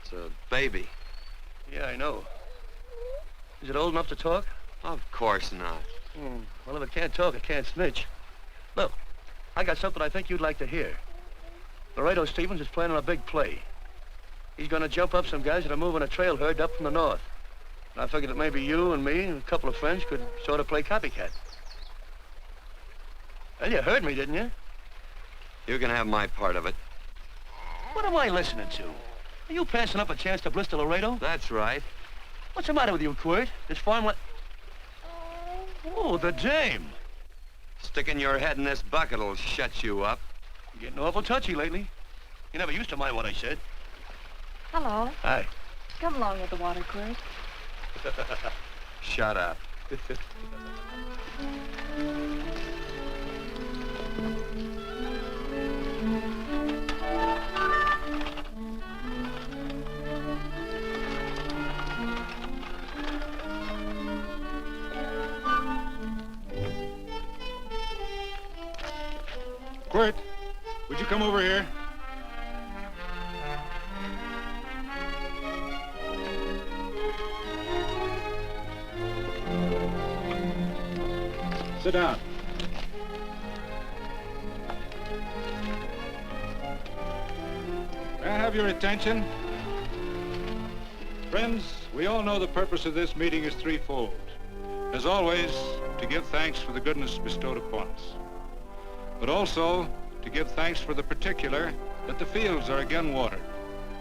It's a baby. Yeah, I know. Is it old enough to talk? Of course not. Well, if it can't talk, it can't snitch. Look, I got something I think you'd like to hear. Laredo Stevens is planning a big play. He's gonna jump up some guys that are moving a trail herd up from the north. And I figured that maybe you and me and a couple of friends could sort of play copycat. Well, you heard me, didn't you? You can have my part of it. What am I listening to? Are you passing up a chance to blister Laredo? That's right. What's the matter with you, Quirt? This farm Oh, the dame. Sticking your head in this bucket'll shut you up. You're getting awful touchy lately. You never used to mind what I said. Hello. Hi. Come along with the water, Quirt. Shut up. Quirt, would you come over here? Sit down. May I have your attention? Friends, we all know the purpose of this meeting is threefold. As always, to give thanks for the goodness bestowed upon us, but also to give thanks for the particular that the fields are again watered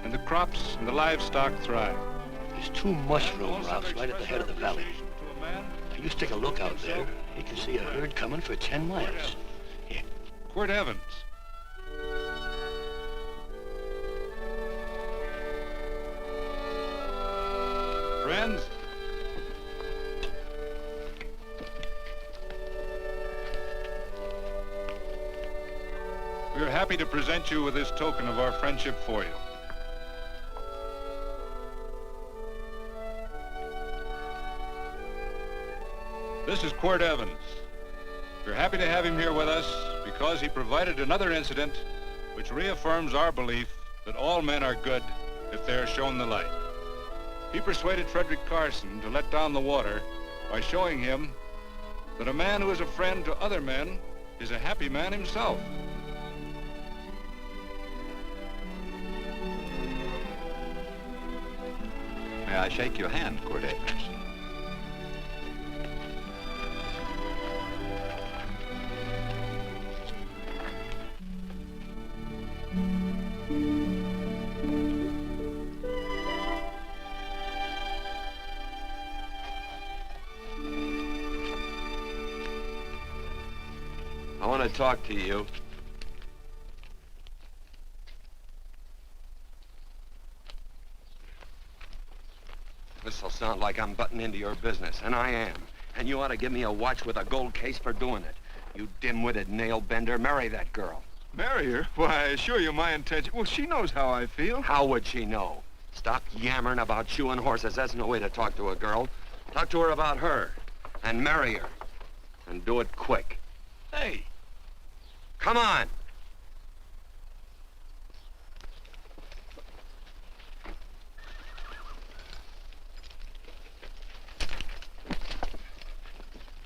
and the crops and the livestock thrive. There's two mushroom rocks right at the head of the valley. If you stick a look out there, you can see a herd coming for 10 miles. Here. Quirt Evans. Friends, we are happy to present you with this token of our friendship for you. This is Quirt Evans. We're happy to have him here with us because he provided another incident which reaffirms our belief that all men are good if they are shown the light. He persuaded Frederick Carson to let down the water by showing him that a man who is a friend to other men is a happy man himself. May I shake your hand, Quirt Evans? I want to talk to you. This'll sound like I'm butting into your business, and I am. And you ought to give me a watch with a gold case for doing it. You dim-witted nail-bender, marry that girl. Marry her? Why, I assure you my intention... Well, she knows how I feel. How would she know? Stop yammering about shoeing horses. That's no way to talk to a girl. Talk to her about her, and marry her. And do it quick. Hey. Come on.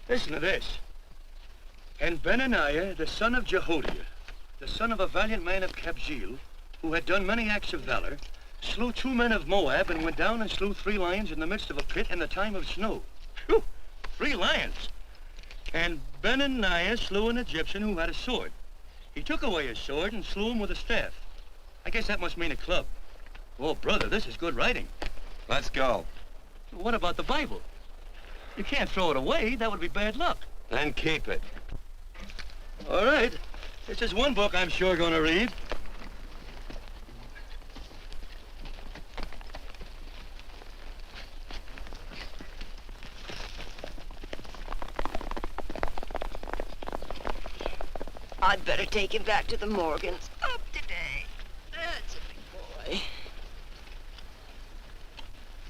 Listen to this. And Benaniah, the son of Jehoiada, the son of a valiant man of Kabzeel, who had done many acts of valor, slew 2 men of Moab and went down and slew 3 lions in the midst of a pit in the time of snow. Phew! 3 lions. And Benaniah slew an Egyptian who had a sword. He took away his sword and slew him with a staff. I guess that must mean a club. Oh, brother, this is good writing. Let's go. What about the Bible? You can't throw it away. That would be bad luck. Then keep it. All right. This is one book I'm sure going to read. I'd better take him back to the Morgans. Up today. That's a big boy.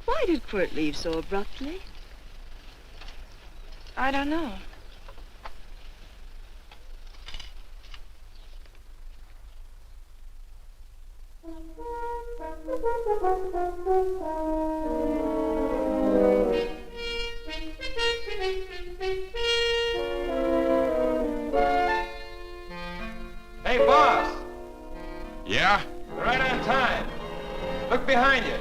Why did Quirt leave so abruptly? I don't know. You're right on time. Look behind you.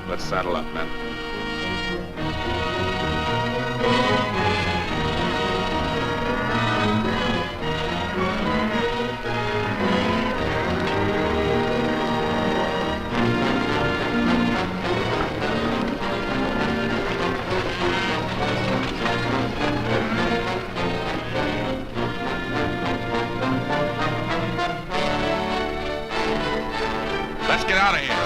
Let's saddle up, men. Let's get out of here.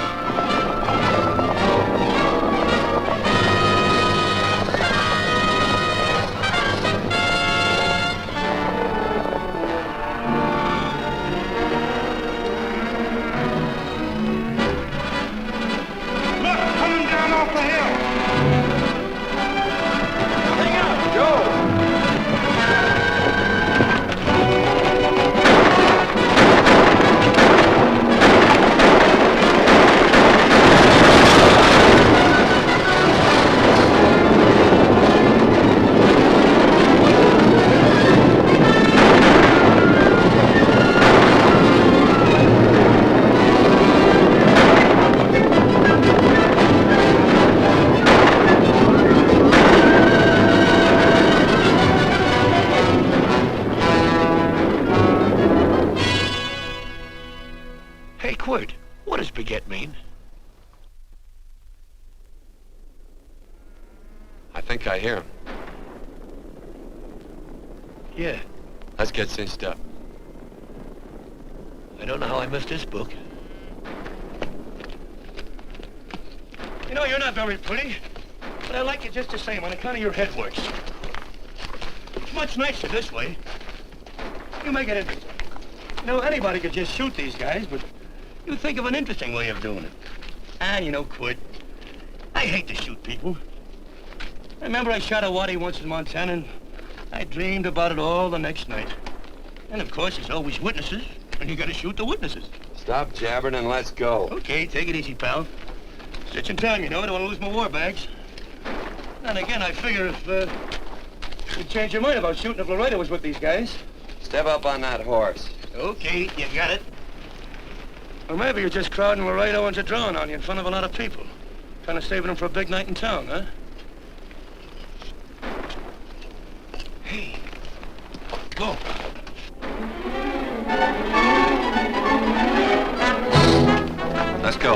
Hey, Quirt, what does baguette mean? I think I hear him. Yeah, Let's get cinched up. I don't know how I missed this book. You know, you're not very pretty, but I like you just the same on account of your head works. It's much nicer this way. You make it interesting. You know, anybody could just shoot these guys, but you think of an interesting way of doing it. And you know, Quirt, I hate to shoot people. I remember I shot a waddy once in Montana, and I dreamed about it all the next night. And of course, there's always witnesses, and you gotta shoot the witnesses. Stop jabbering and let's go. Okay, take it easy, pal. Stitching time, you know. I don't want to lose my war bags. And again, I figure if you'd change your mind about shooting if Laredo was with these guys. Step up on that horse. Okay, you got it. Or maybe you're just crowding Laredo into drawing on you in front of a lot of people. Kind of saving them for a big night in town, huh? Hey, go. Let's go.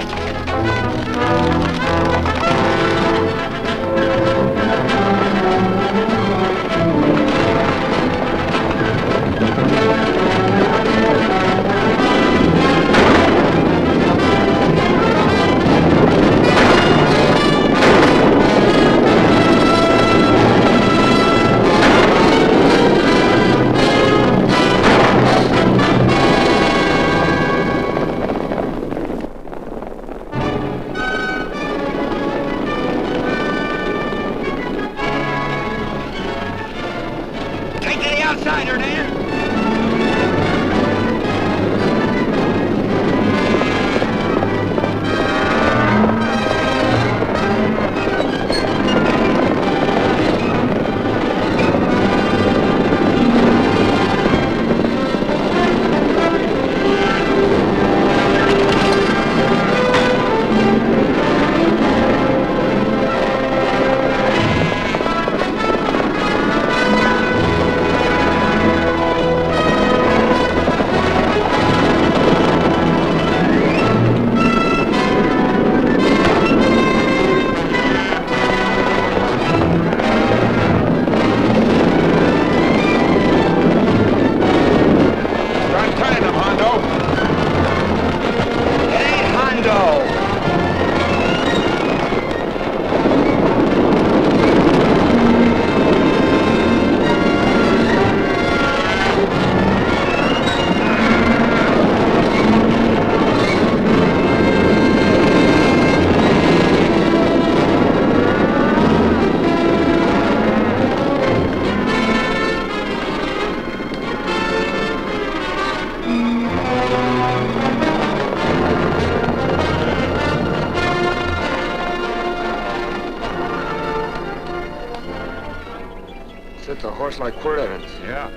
That's a horse like Quirt Evans. Yeah,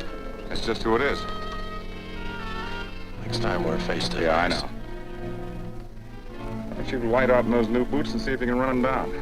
that's just who it is. Next time we're face to face. Yeah, I know. Why don't you light out in those new boots and see if you can run him down?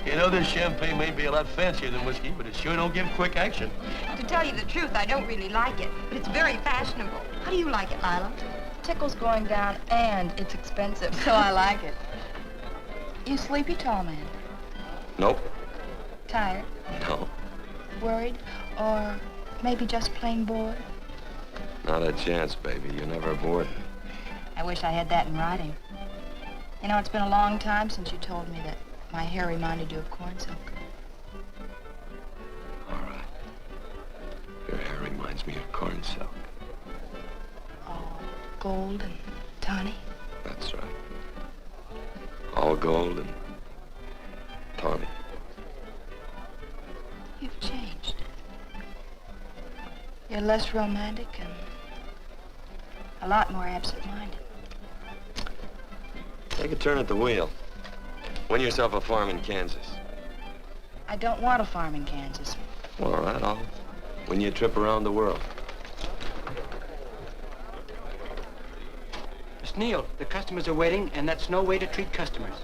You know, this champagne may be a lot fancier than whiskey, but it sure don't give quick action. To tell you the truth, I don't really like it, but it's very fashionable. How do you like it, Lila? Tickle's going down and it's expensive, so I like it. You sleepy, tall man? Nope. Tired? No. Worried? Or maybe just plain bored? Not a chance, baby. You're never bored. I wish I had that in writing. You know, it's been a long time since you told me that my hair reminded you of corn silk. All right. Your hair reminds me of corn silk. All gold and tawny? That's right. All gold and tawny. You've changed. You're less romantic and a lot more absent-minded. Take a turn at the wheel. Win yourself a farm in Kansas. I don't want a farm in Kansas. Well, all right, I'll win you a trip around the world. Miss Neal, the customers are waiting, and that's no way to treat customers.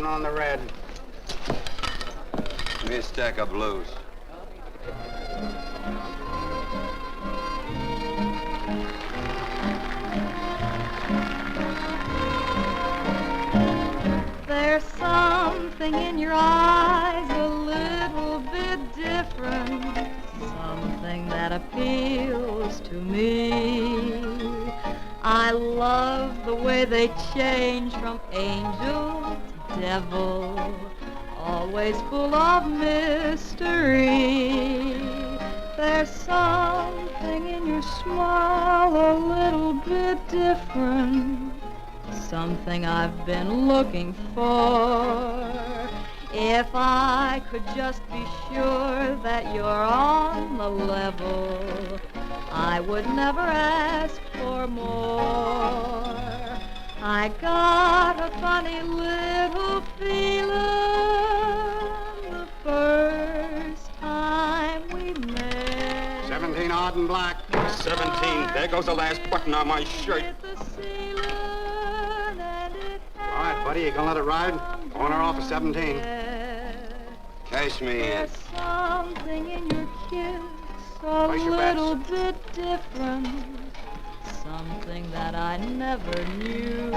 On the red. Give me a stack of blues. There's something in your eyes a little bit different, something that appeals to me. I love the way they change from angel to devil, always full of mystery. There's something in your smile a little bit different, something I've been looking for. If I could just be sure that you're on the level, I would never ask for more. I got a funny little feeling the first time we met. 17 odd and black. 17. There goes the last button on my shirt. All right, buddy, you gonna let it ride? On or off of 17. Cash me in. There's something in your kiss a little bit different, something that I never knew.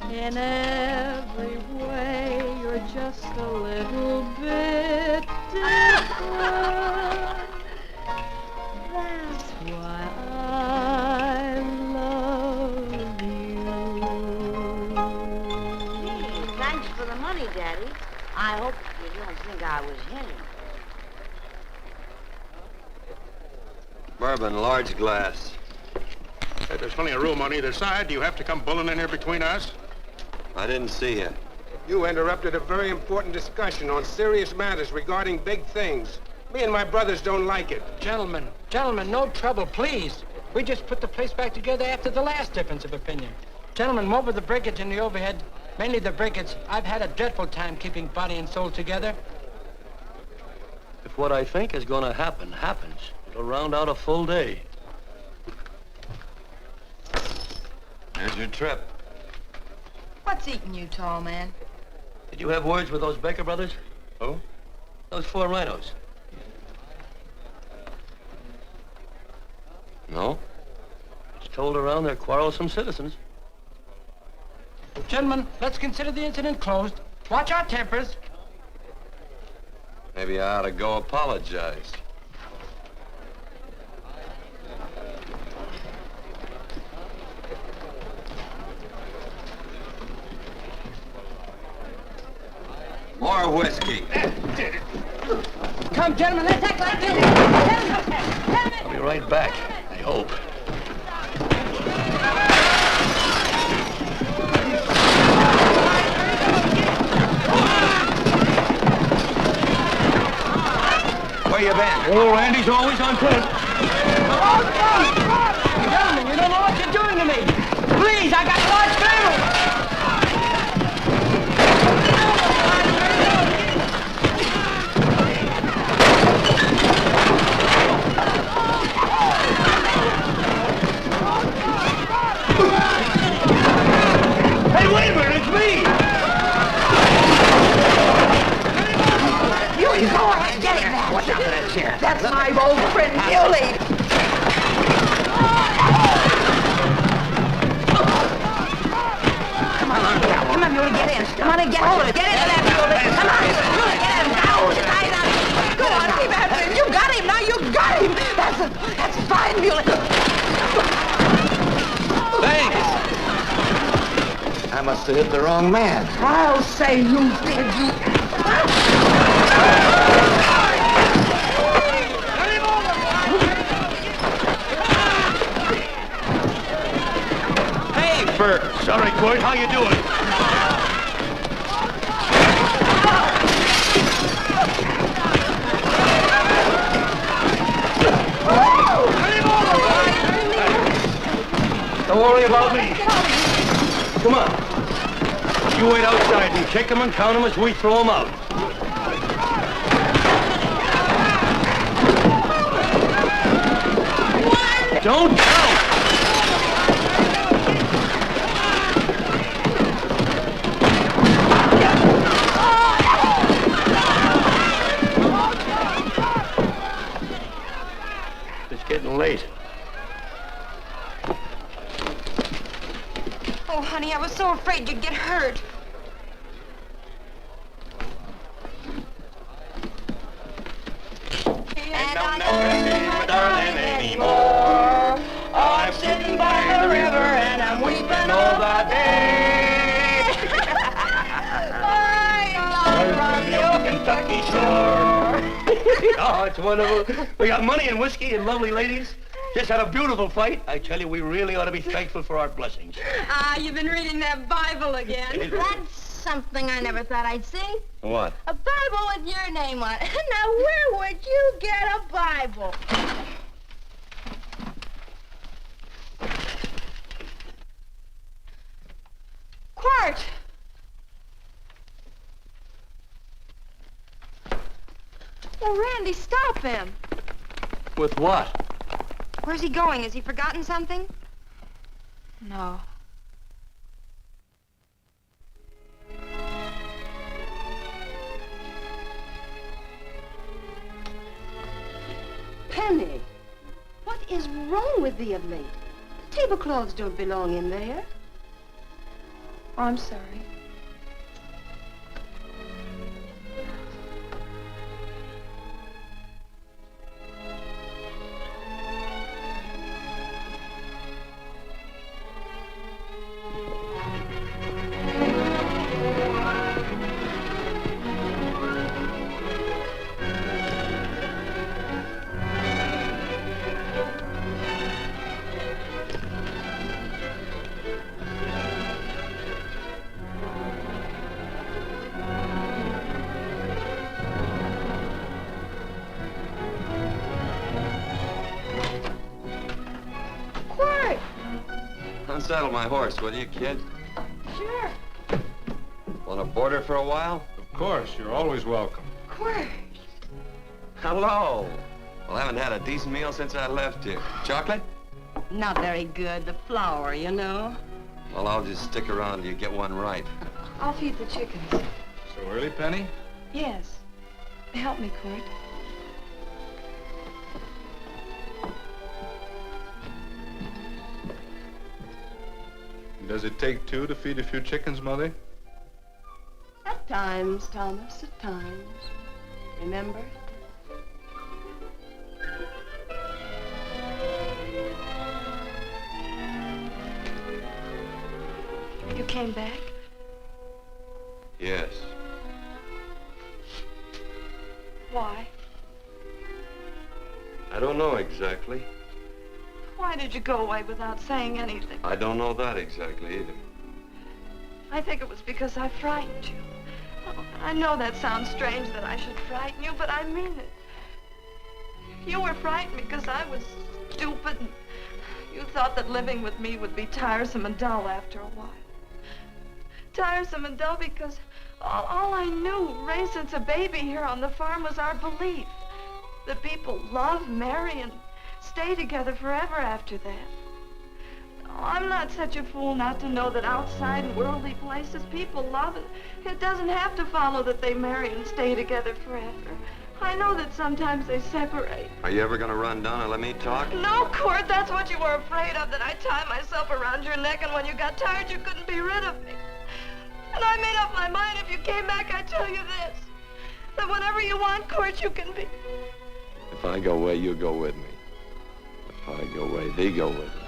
In every way, you're just a little bit different. That's why I love you. Gee, thanks for the money, Daddy. I hope you don't think I was hitting. Bourbon, large glass. Hey, there's plenty of room on either side. Do you have to come bulling in here between us? I didn't see you. You interrupted a very important discussion on serious matters regarding big things. Me and my brothers don't like it. Gentlemen, no trouble, please. We just put the place back together after the last difference of opinion. Gentlemen, what with the breakage and the overhead, mainly the breakage, I've had a dreadful time keeping body and soul together. If what I think is going to happen happens, it'll round out a full day. Here's your trip. What's eating you, tall man? Did you have words with those Baker brothers? Who? Those 4 rhinos. No. It's told around they're quarrelsome citizens. Gentlemen, let's consider the incident closed. Watch our tempers. Maybe I ought to go apologize. More whiskey. Come, gentlemen, let's act like this. I'll be right back, I hope. Where you been? Oh, Randy's always on point. Gentlemen, you don't know what you're doing to me. Please, I got a large family. Hey, wait a minute, it's me! Muley, go ahead, get him now. Watch out for that chair. That's my old friend, Muley. Come on, Muley, get in. Come on and get hold of it. Get into that, Muley. Come on, Muley, get in. Go, tie it up. Go on, keep after him. You got him, now you got him. That's fine, Muley. Thanks. I must have hit the wrong man. I'll say you did, you. Hey, Bert. Sorry, Quirt. How you doing? Don't worry about me. Come on. You wait outside and kick them and count them as we throw them out. One. Don't count. It's getting late. Oh, honey, I was so afraid you'd get hurt. And I'll never see my darling anymore. I'm sitting by the river and I'm weeping all the day. From the old Kentucky shore. Oh, it's wonderful. We got money and whiskey and lovely ladies. Just had a beautiful fight. I tell you, we really ought to be thankful for our blessings. Ah, you've been reading that Bible again. That's something I never thought I'd see. What? A Bible with your name on it. Now, where would you get a Bible? Quirt! Oh, Randy, stop him. With what? Where's he going? Has he forgotten something? No. Penny, what is wrong with thee of late? Tablecloths don't belong in there. Oh, I'm sorry. Unsaddle my horse, will you, kid? Sure. Want to board her for a while? Of course, you're always welcome. Quirt. Hello. Well, I haven't had a decent meal since I left here. Chocolate? Not very good. The flour, you know. Well, I'll just stick around till you get one right. I'll feed the chickens. So early, Penny? Yes. Help me, Quirt. Does it take two to feed a few chickens, Mother? At times, Thomas, at times. Remember? You came back? Yes. Why? I don't know exactly. Why did you go away without saying anything? I don't know that exactly either. I think it was because I frightened you. Oh, I know that sounds strange that I should frighten you, but I mean it. You were frightened because I was stupid, and you thought that living with me would be tiresome and dull after a while. Tiresome and dull because all I knew, raised since a baby here on the farm, was our belief that people love, marry, and stay together forever after that. Oh, I'm not such a fool not to know that outside in worldly places people love, and it doesn't have to follow that they marry and stay together forever. I know that sometimes they separate. Are you ever gonna run down and let me talk? No, Quirt, that's what you were afraid of, that I'd tie myself around your neck, and when you got tired, you couldn't be rid of me. And I made up my mind, if you came back, I'd tell you this, that whenever you want, Quirt, you can be. If I go away, you go with me. If I go away, they go with me.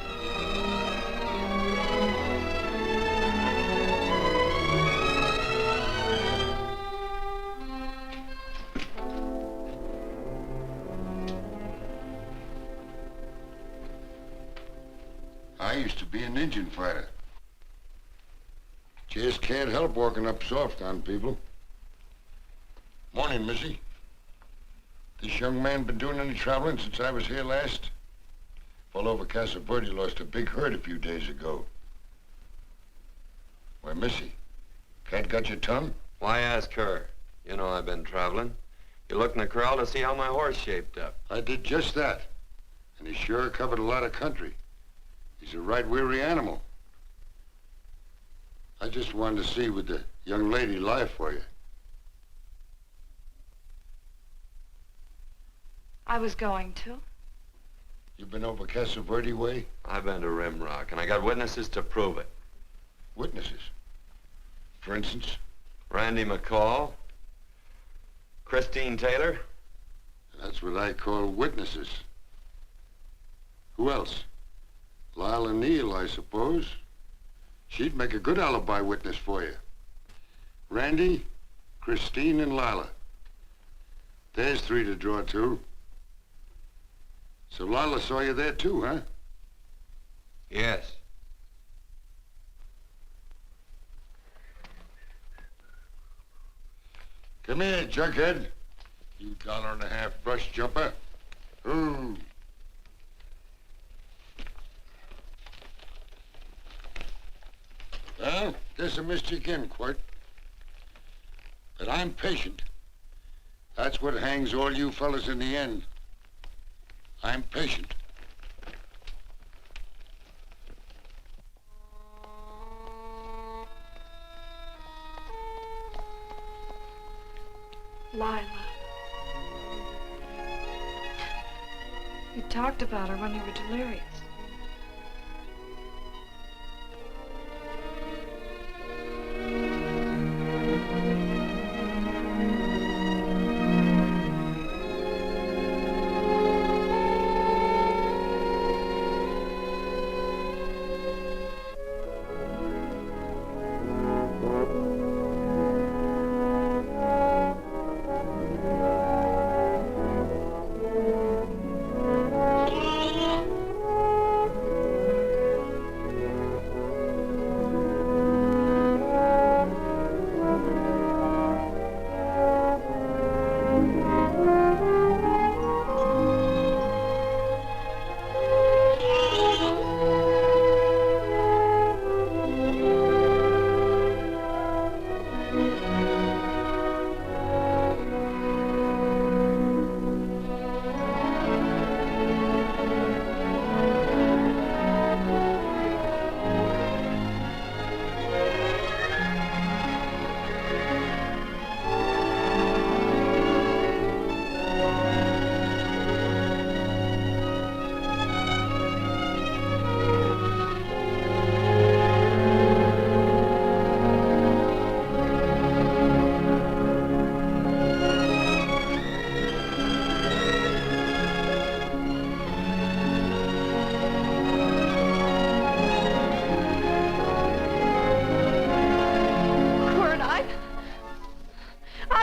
I used to be an Indian fighter. Just can't help walking up soft on people. Morning, Missy. This young man been doing any traveling since I was here last? Fellow over Casa Verde lost a big herd a few days ago. Why, Missy, cat got your tongue? Why ask her? You know I've been traveling. You looked in the corral to see how my horse shaped up. I did just that. And he sure covered a lot of country. He's a right weary animal. I just wanted to see would the young lady lie for you. I was going to. You been over Casa Verde way? I've been to Rimrock, and I got witnesses to prove it. Witnesses? For instance? Randy McCall, Christine Taylor. That's what I call witnesses. Who else? Lila Neal, I suppose. She'd make a good alibi witness for you. Randy, Christine, and Lila. There's three to draw to. So Lila saw you there too, huh? Yes. Come here, jughead. You $1.50 brush jumper. Ooh. Well, guess I missed you again, Quirt. But I'm patient. That's what hangs all you fellas in the end. I'm patient. Lila. You talked about her when you were delirious.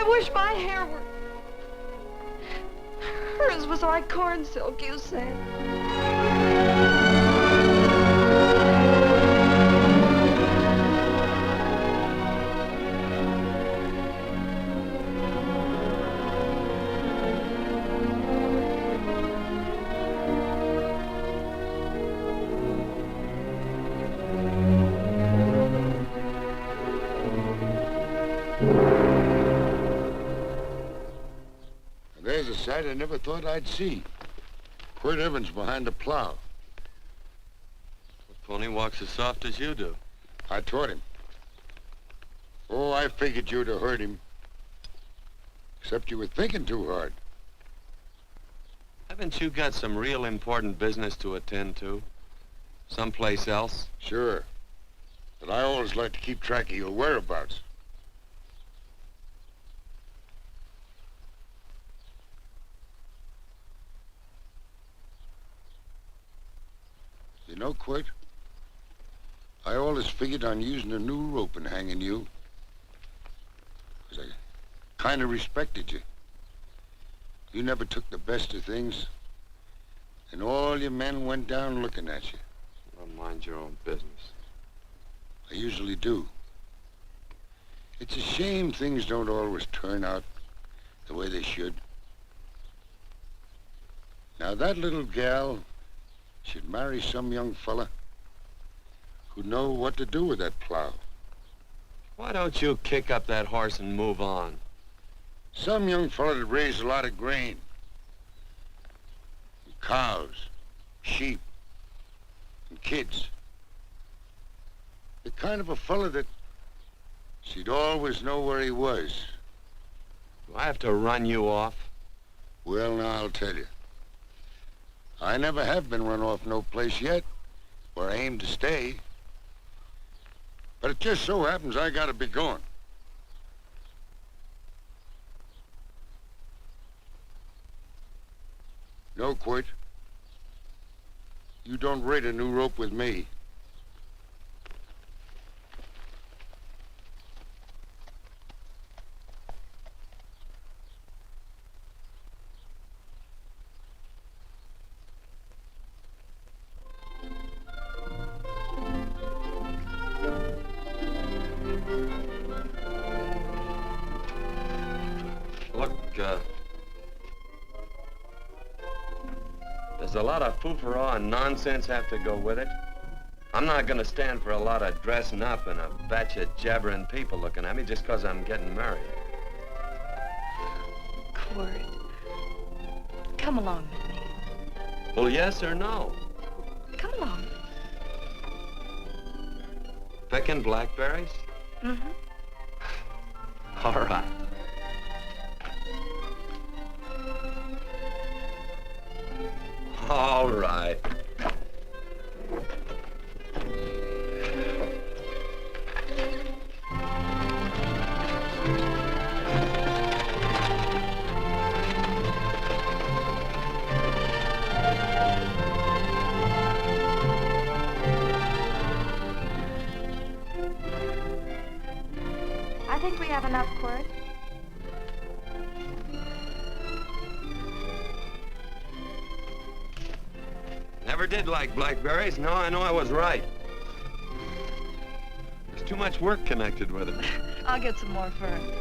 I wish my hair were... Hers was like corn silk, you said. There's a sight I never thought I'd see. Quirt Evans behind the plow. The pony walks as soft as you do. I taught him. Oh, I figured you'd have hurt him. Except you were thinking too hard. Haven't you got some real important business to attend to? Someplace else? Sure. But I always like to keep track of your whereabouts. You know, Quirt, I always figured on using a new rope and hanging you. 'Cause I kind of respected you. You never took the best of things, and all your men went down looking at you. Well, mind your own business. I usually do. It's a shame things don't always turn out the way they should. Now, that little gal should marry some young fella who'd know what to do with that plow. Why don't you kick up that horse and move on? Some young fella that raised a lot of grain. And cows, sheep, and kids. The kind of a fella that she'd always know where he was. Do I have to run you off? Well, now, I'll tell you. I never have been run off no place yet, where I aim to stay. But it just so happens I gotta be going. No, Quirt. You don't raid a new rope with me. There's a lot of foo-for-all and nonsense have to go with it. I'm not gonna stand for a lot of dressing up and a batch of jabbering people looking at me just 'cause I'm getting married. Quirt, come along with me. Well, yes or no? Come along. Picking blackberries? Mm-hmm. All right. All right. I think we have enough, Quirt. Never did like blackberries. Now I know I was right. There's too much work connected with it. I'll get some more fern.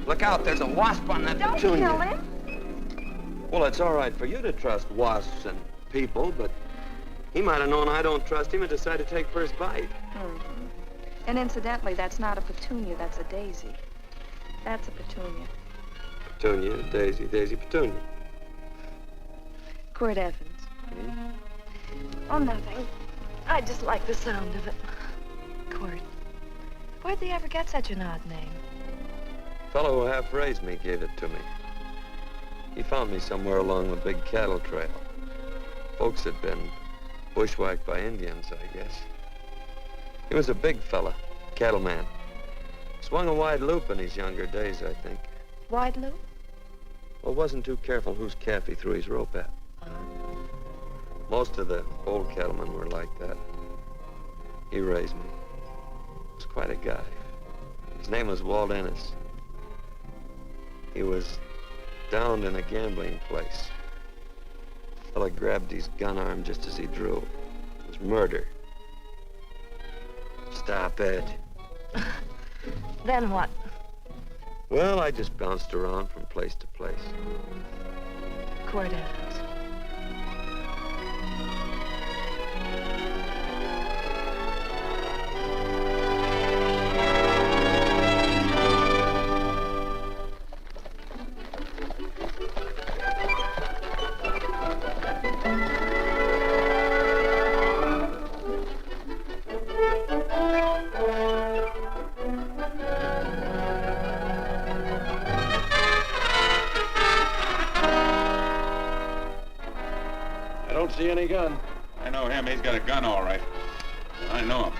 Look out, there's a wasp on that Don't petunia. kill him. Well, it's all right for you to trust wasps and people, but he might have known I don't trust him and decided to take first bite. Mm-hmm. And incidentally, that's not a petunia, that's a daisy. That's a petunia. Petunia, daisy, daisy, petunia. Quirt Evans. Oh, nothing. I just like the sound of it. Quirt. Where'd they ever get such an odd name? Fellow who half-raised me gave it to me. He found me somewhere along the big cattle trail. Folks had been bushwhacked by Indians, I guess. He was a big fella, cattleman. Swung a wide loop in his younger days, I think. Wide loop? Well, wasn't too careful whose calf he threw his rope at. Most of the old cattlemen were like that. He raised me. He was quite a guy. His name was Walt Ennis. He was downed in a gambling place. The fella grabbed his gun arm just as he drew. It was murder. Stop it. Then what? Well, I just bounced around from place to place. Quirt Evans. See any gun? I know him. He's got a gun, all right. I know him.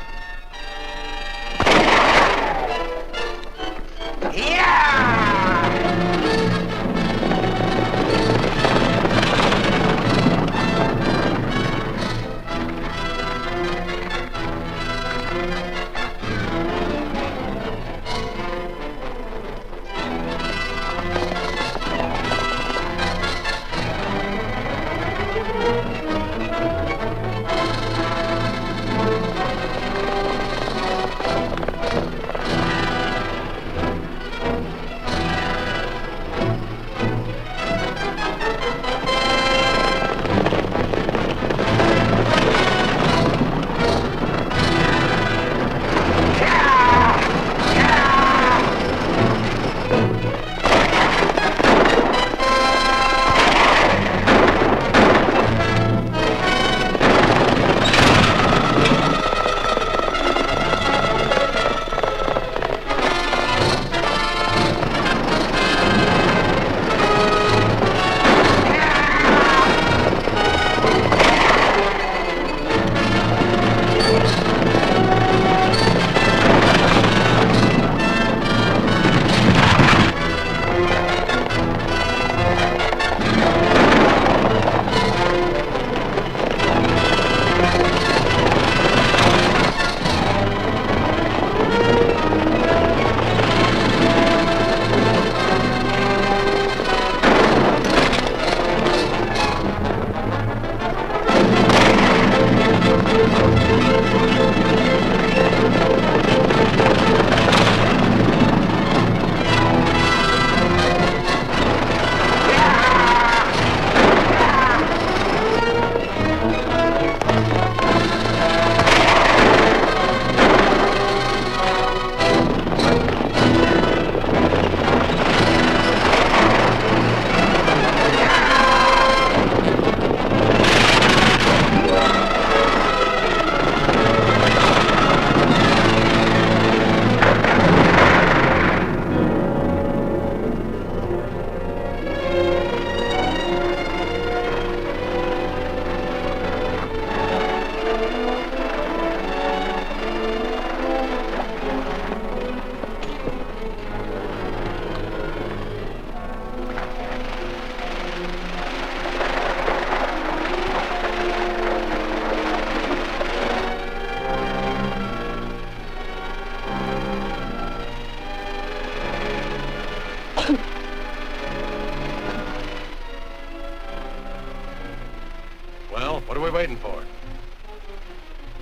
What are we waiting for?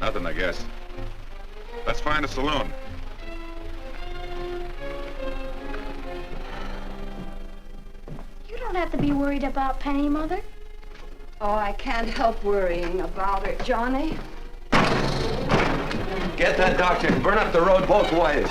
Nothing, I guess. Let's find a saloon. You don't have to be worried about Penny, Mother. Oh, I can't help worrying about her, Johnny. Get that doctor and burn up the road both ways.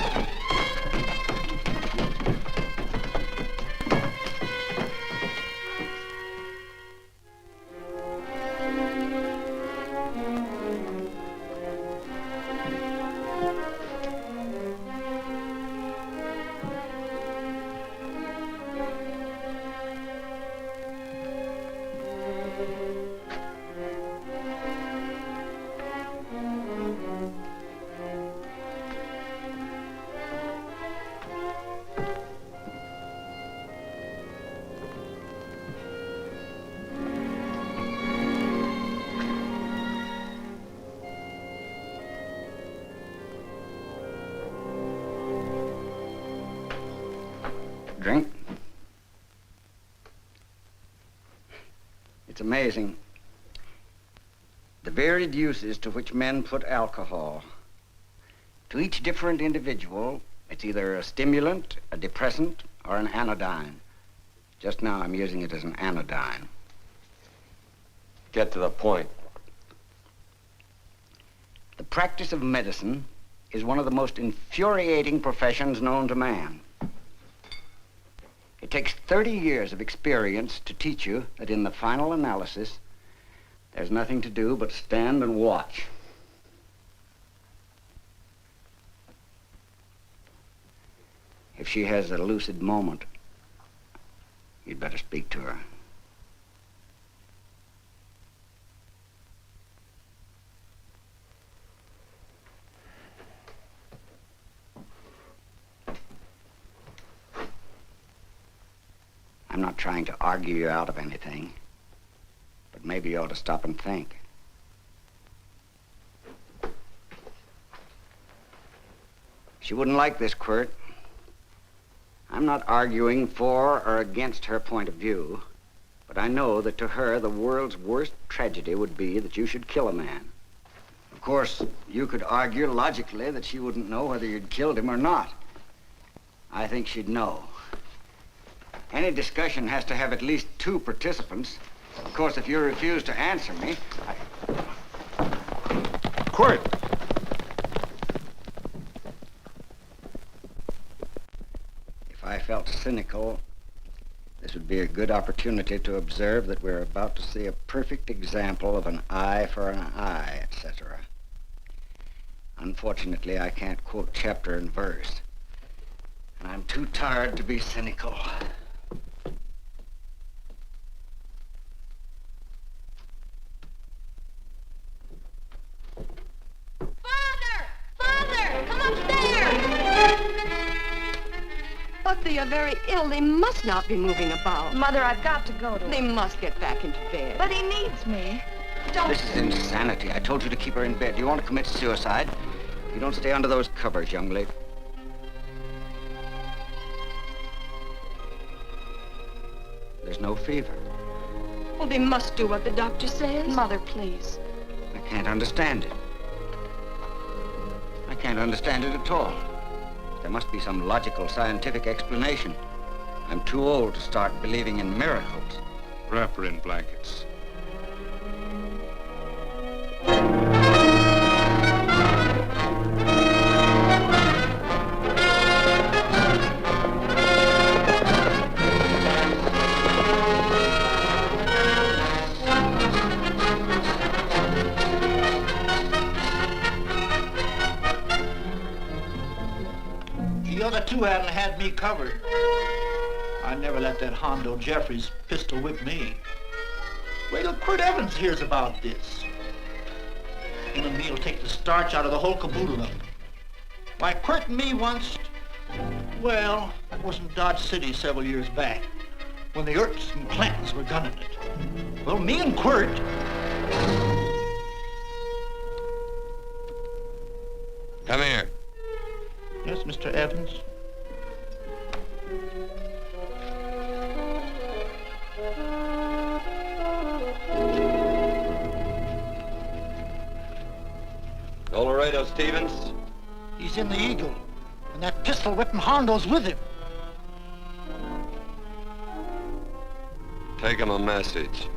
drink. It's amazing the varied uses to which men put alcohol. To each different individual, it's either a stimulant, a depressant, or an anodyne. Just now, I'm using it as an anodyne. Get to the point. The practice of medicine is one of the most infuriating professions known to man. It takes 30 years of experience to teach you that in the final analysis, there's nothing to do but stand and watch. If she has a lucid moment, you'd better speak to her. I'm not trying to argue you out of anything, but maybe you ought to stop and think. She wouldn't like this, Quirt. I'm not arguing for or against her point of view, but I know that to her, the world's worst tragedy would be that you should kill a man. Of course, you could argue logically that she wouldn't know whether you'd killed him or not. I think she'd know. Any discussion has to have at least 2 participants. Of course, if you refuse to answer me, Quirt! If I felt cynical, this would be a good opportunity to observe that we're about to see a perfect example of an eye for an eye, etc. Unfortunately, I can't quote chapter and verse, and I'm too tired to be cynical. But they are very ill. They must not be moving about. Mother, I've got to go to They must get back into bed. But he needs me. Don't... This is insanity. I told you to keep her in bed. Do you want to commit suicide? You don't stay under those covers, young lady. There's no fever. Well, they must do what the doctor says. Mother, please. I can't understand it. I can't understand it at all. There must be some logical, scientific explanation. I'm too old to start believing in miracles. Wrap her in blankets. The other 2 hadn't had me covered. I never let that Hondo Jeffries pistol whip me. Wait till Quirt Evans hears about this. Him and me'll take the starch out of the whole caboodle of it. Why, Quirt and me once, well, that was in Dodge City several years back, when the Erts and Clantons were gunning it. Well, me and Quirt... Come here. Yes, Mr. Evans? Laredo Stevens? He's in the Eagle, and that pistol-whipping Hondo's with him. Take him a message.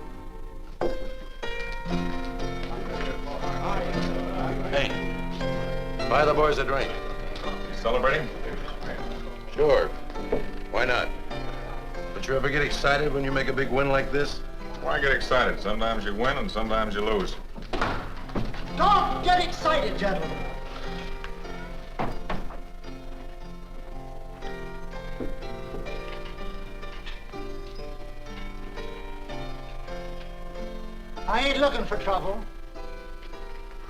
Hey, buy the boys a drink. You celebrating? Sure. Why not? Don't you ever get excited when you make a big win like this? Why get excited? Sometimes you win and sometimes you lose. Don't get excited, gentlemen. I ain't looking for trouble.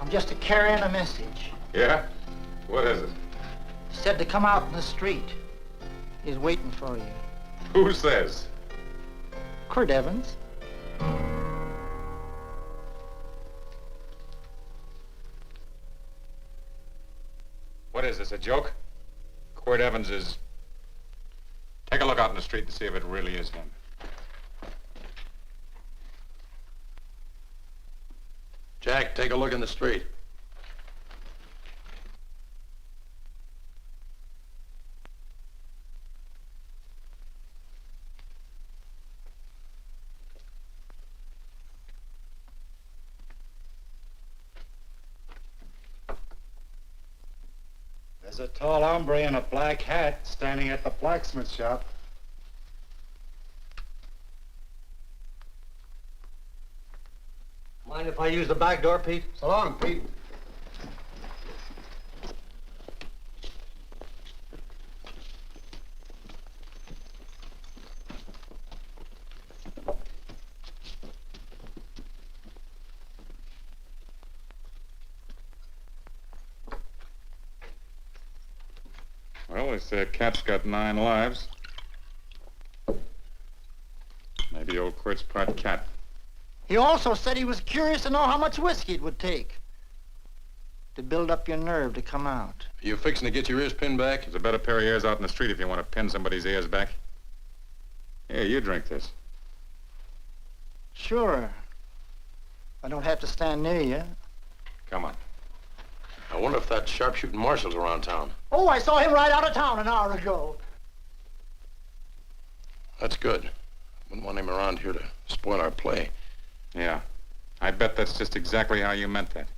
I'm just carrying a message. Yeah? What is it? Said to come out in the street. He's waiting for you. Who says? Quirt Evans. What is this, a joke? Quirt Evans is... Take a look out in the street and see if it really is him. Jack, take a look in the street. There's a tall hombre in a black hat standing at the blacksmith shop. Mind if I use the back door, Pete? So long, Pete. Well, they say a cat's got 9 lives. Maybe old Quirt's part cat. He also said he was curious to know how much whiskey it would take to build up your nerve to come out. Are you fixing to get your ears pinned back? There's a better pair of ears out in the street if you want to pin somebody's ears back. Here, you drink this. Sure. I don't have to stand near you. Come on. I wonder if that sharpshooting marshal's around town. Oh, I saw him ride out of town an hour ago. That's good. Wouldn't want him around here to spoil our play. Yeah. I bet that's just exactly how you meant that.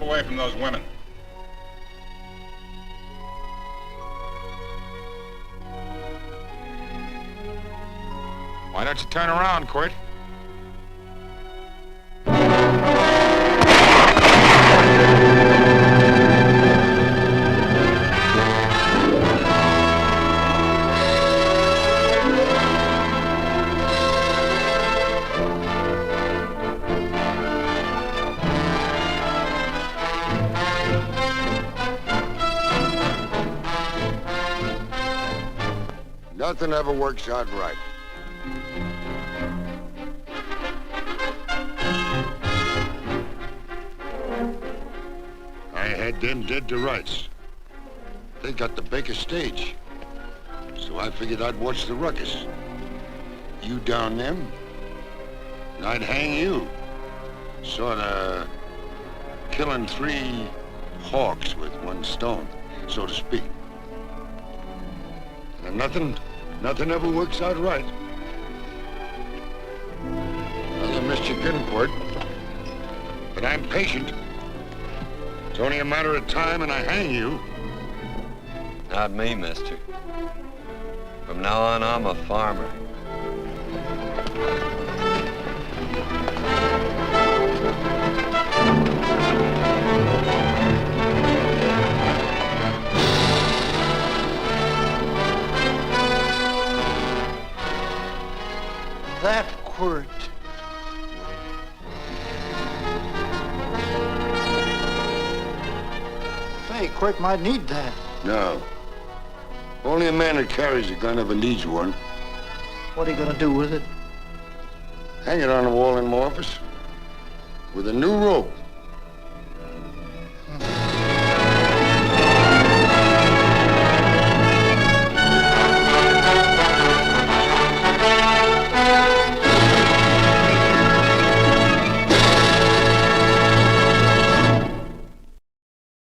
Away from those women. Why don't you turn around, Quirt? Nothing ever works out right. I had them dead to rights. They got the Baker stage. So So I figured I'd watch the ruckus. You down them, and I'd hang you. Sorta killing 3 hawks with 1 stone, so to speak. And nothing ever works out right. Well, I missed your good Quirt, but I'm patient. It's only a matter of time and I hang you. Not me, mister. From now on, I'm a farmer. That Quirt. Say, Quirt might need that. No. Only a man that carries a gun ever needs one. What are you gonna do with it? Hang it on the wall in my office with a new rope.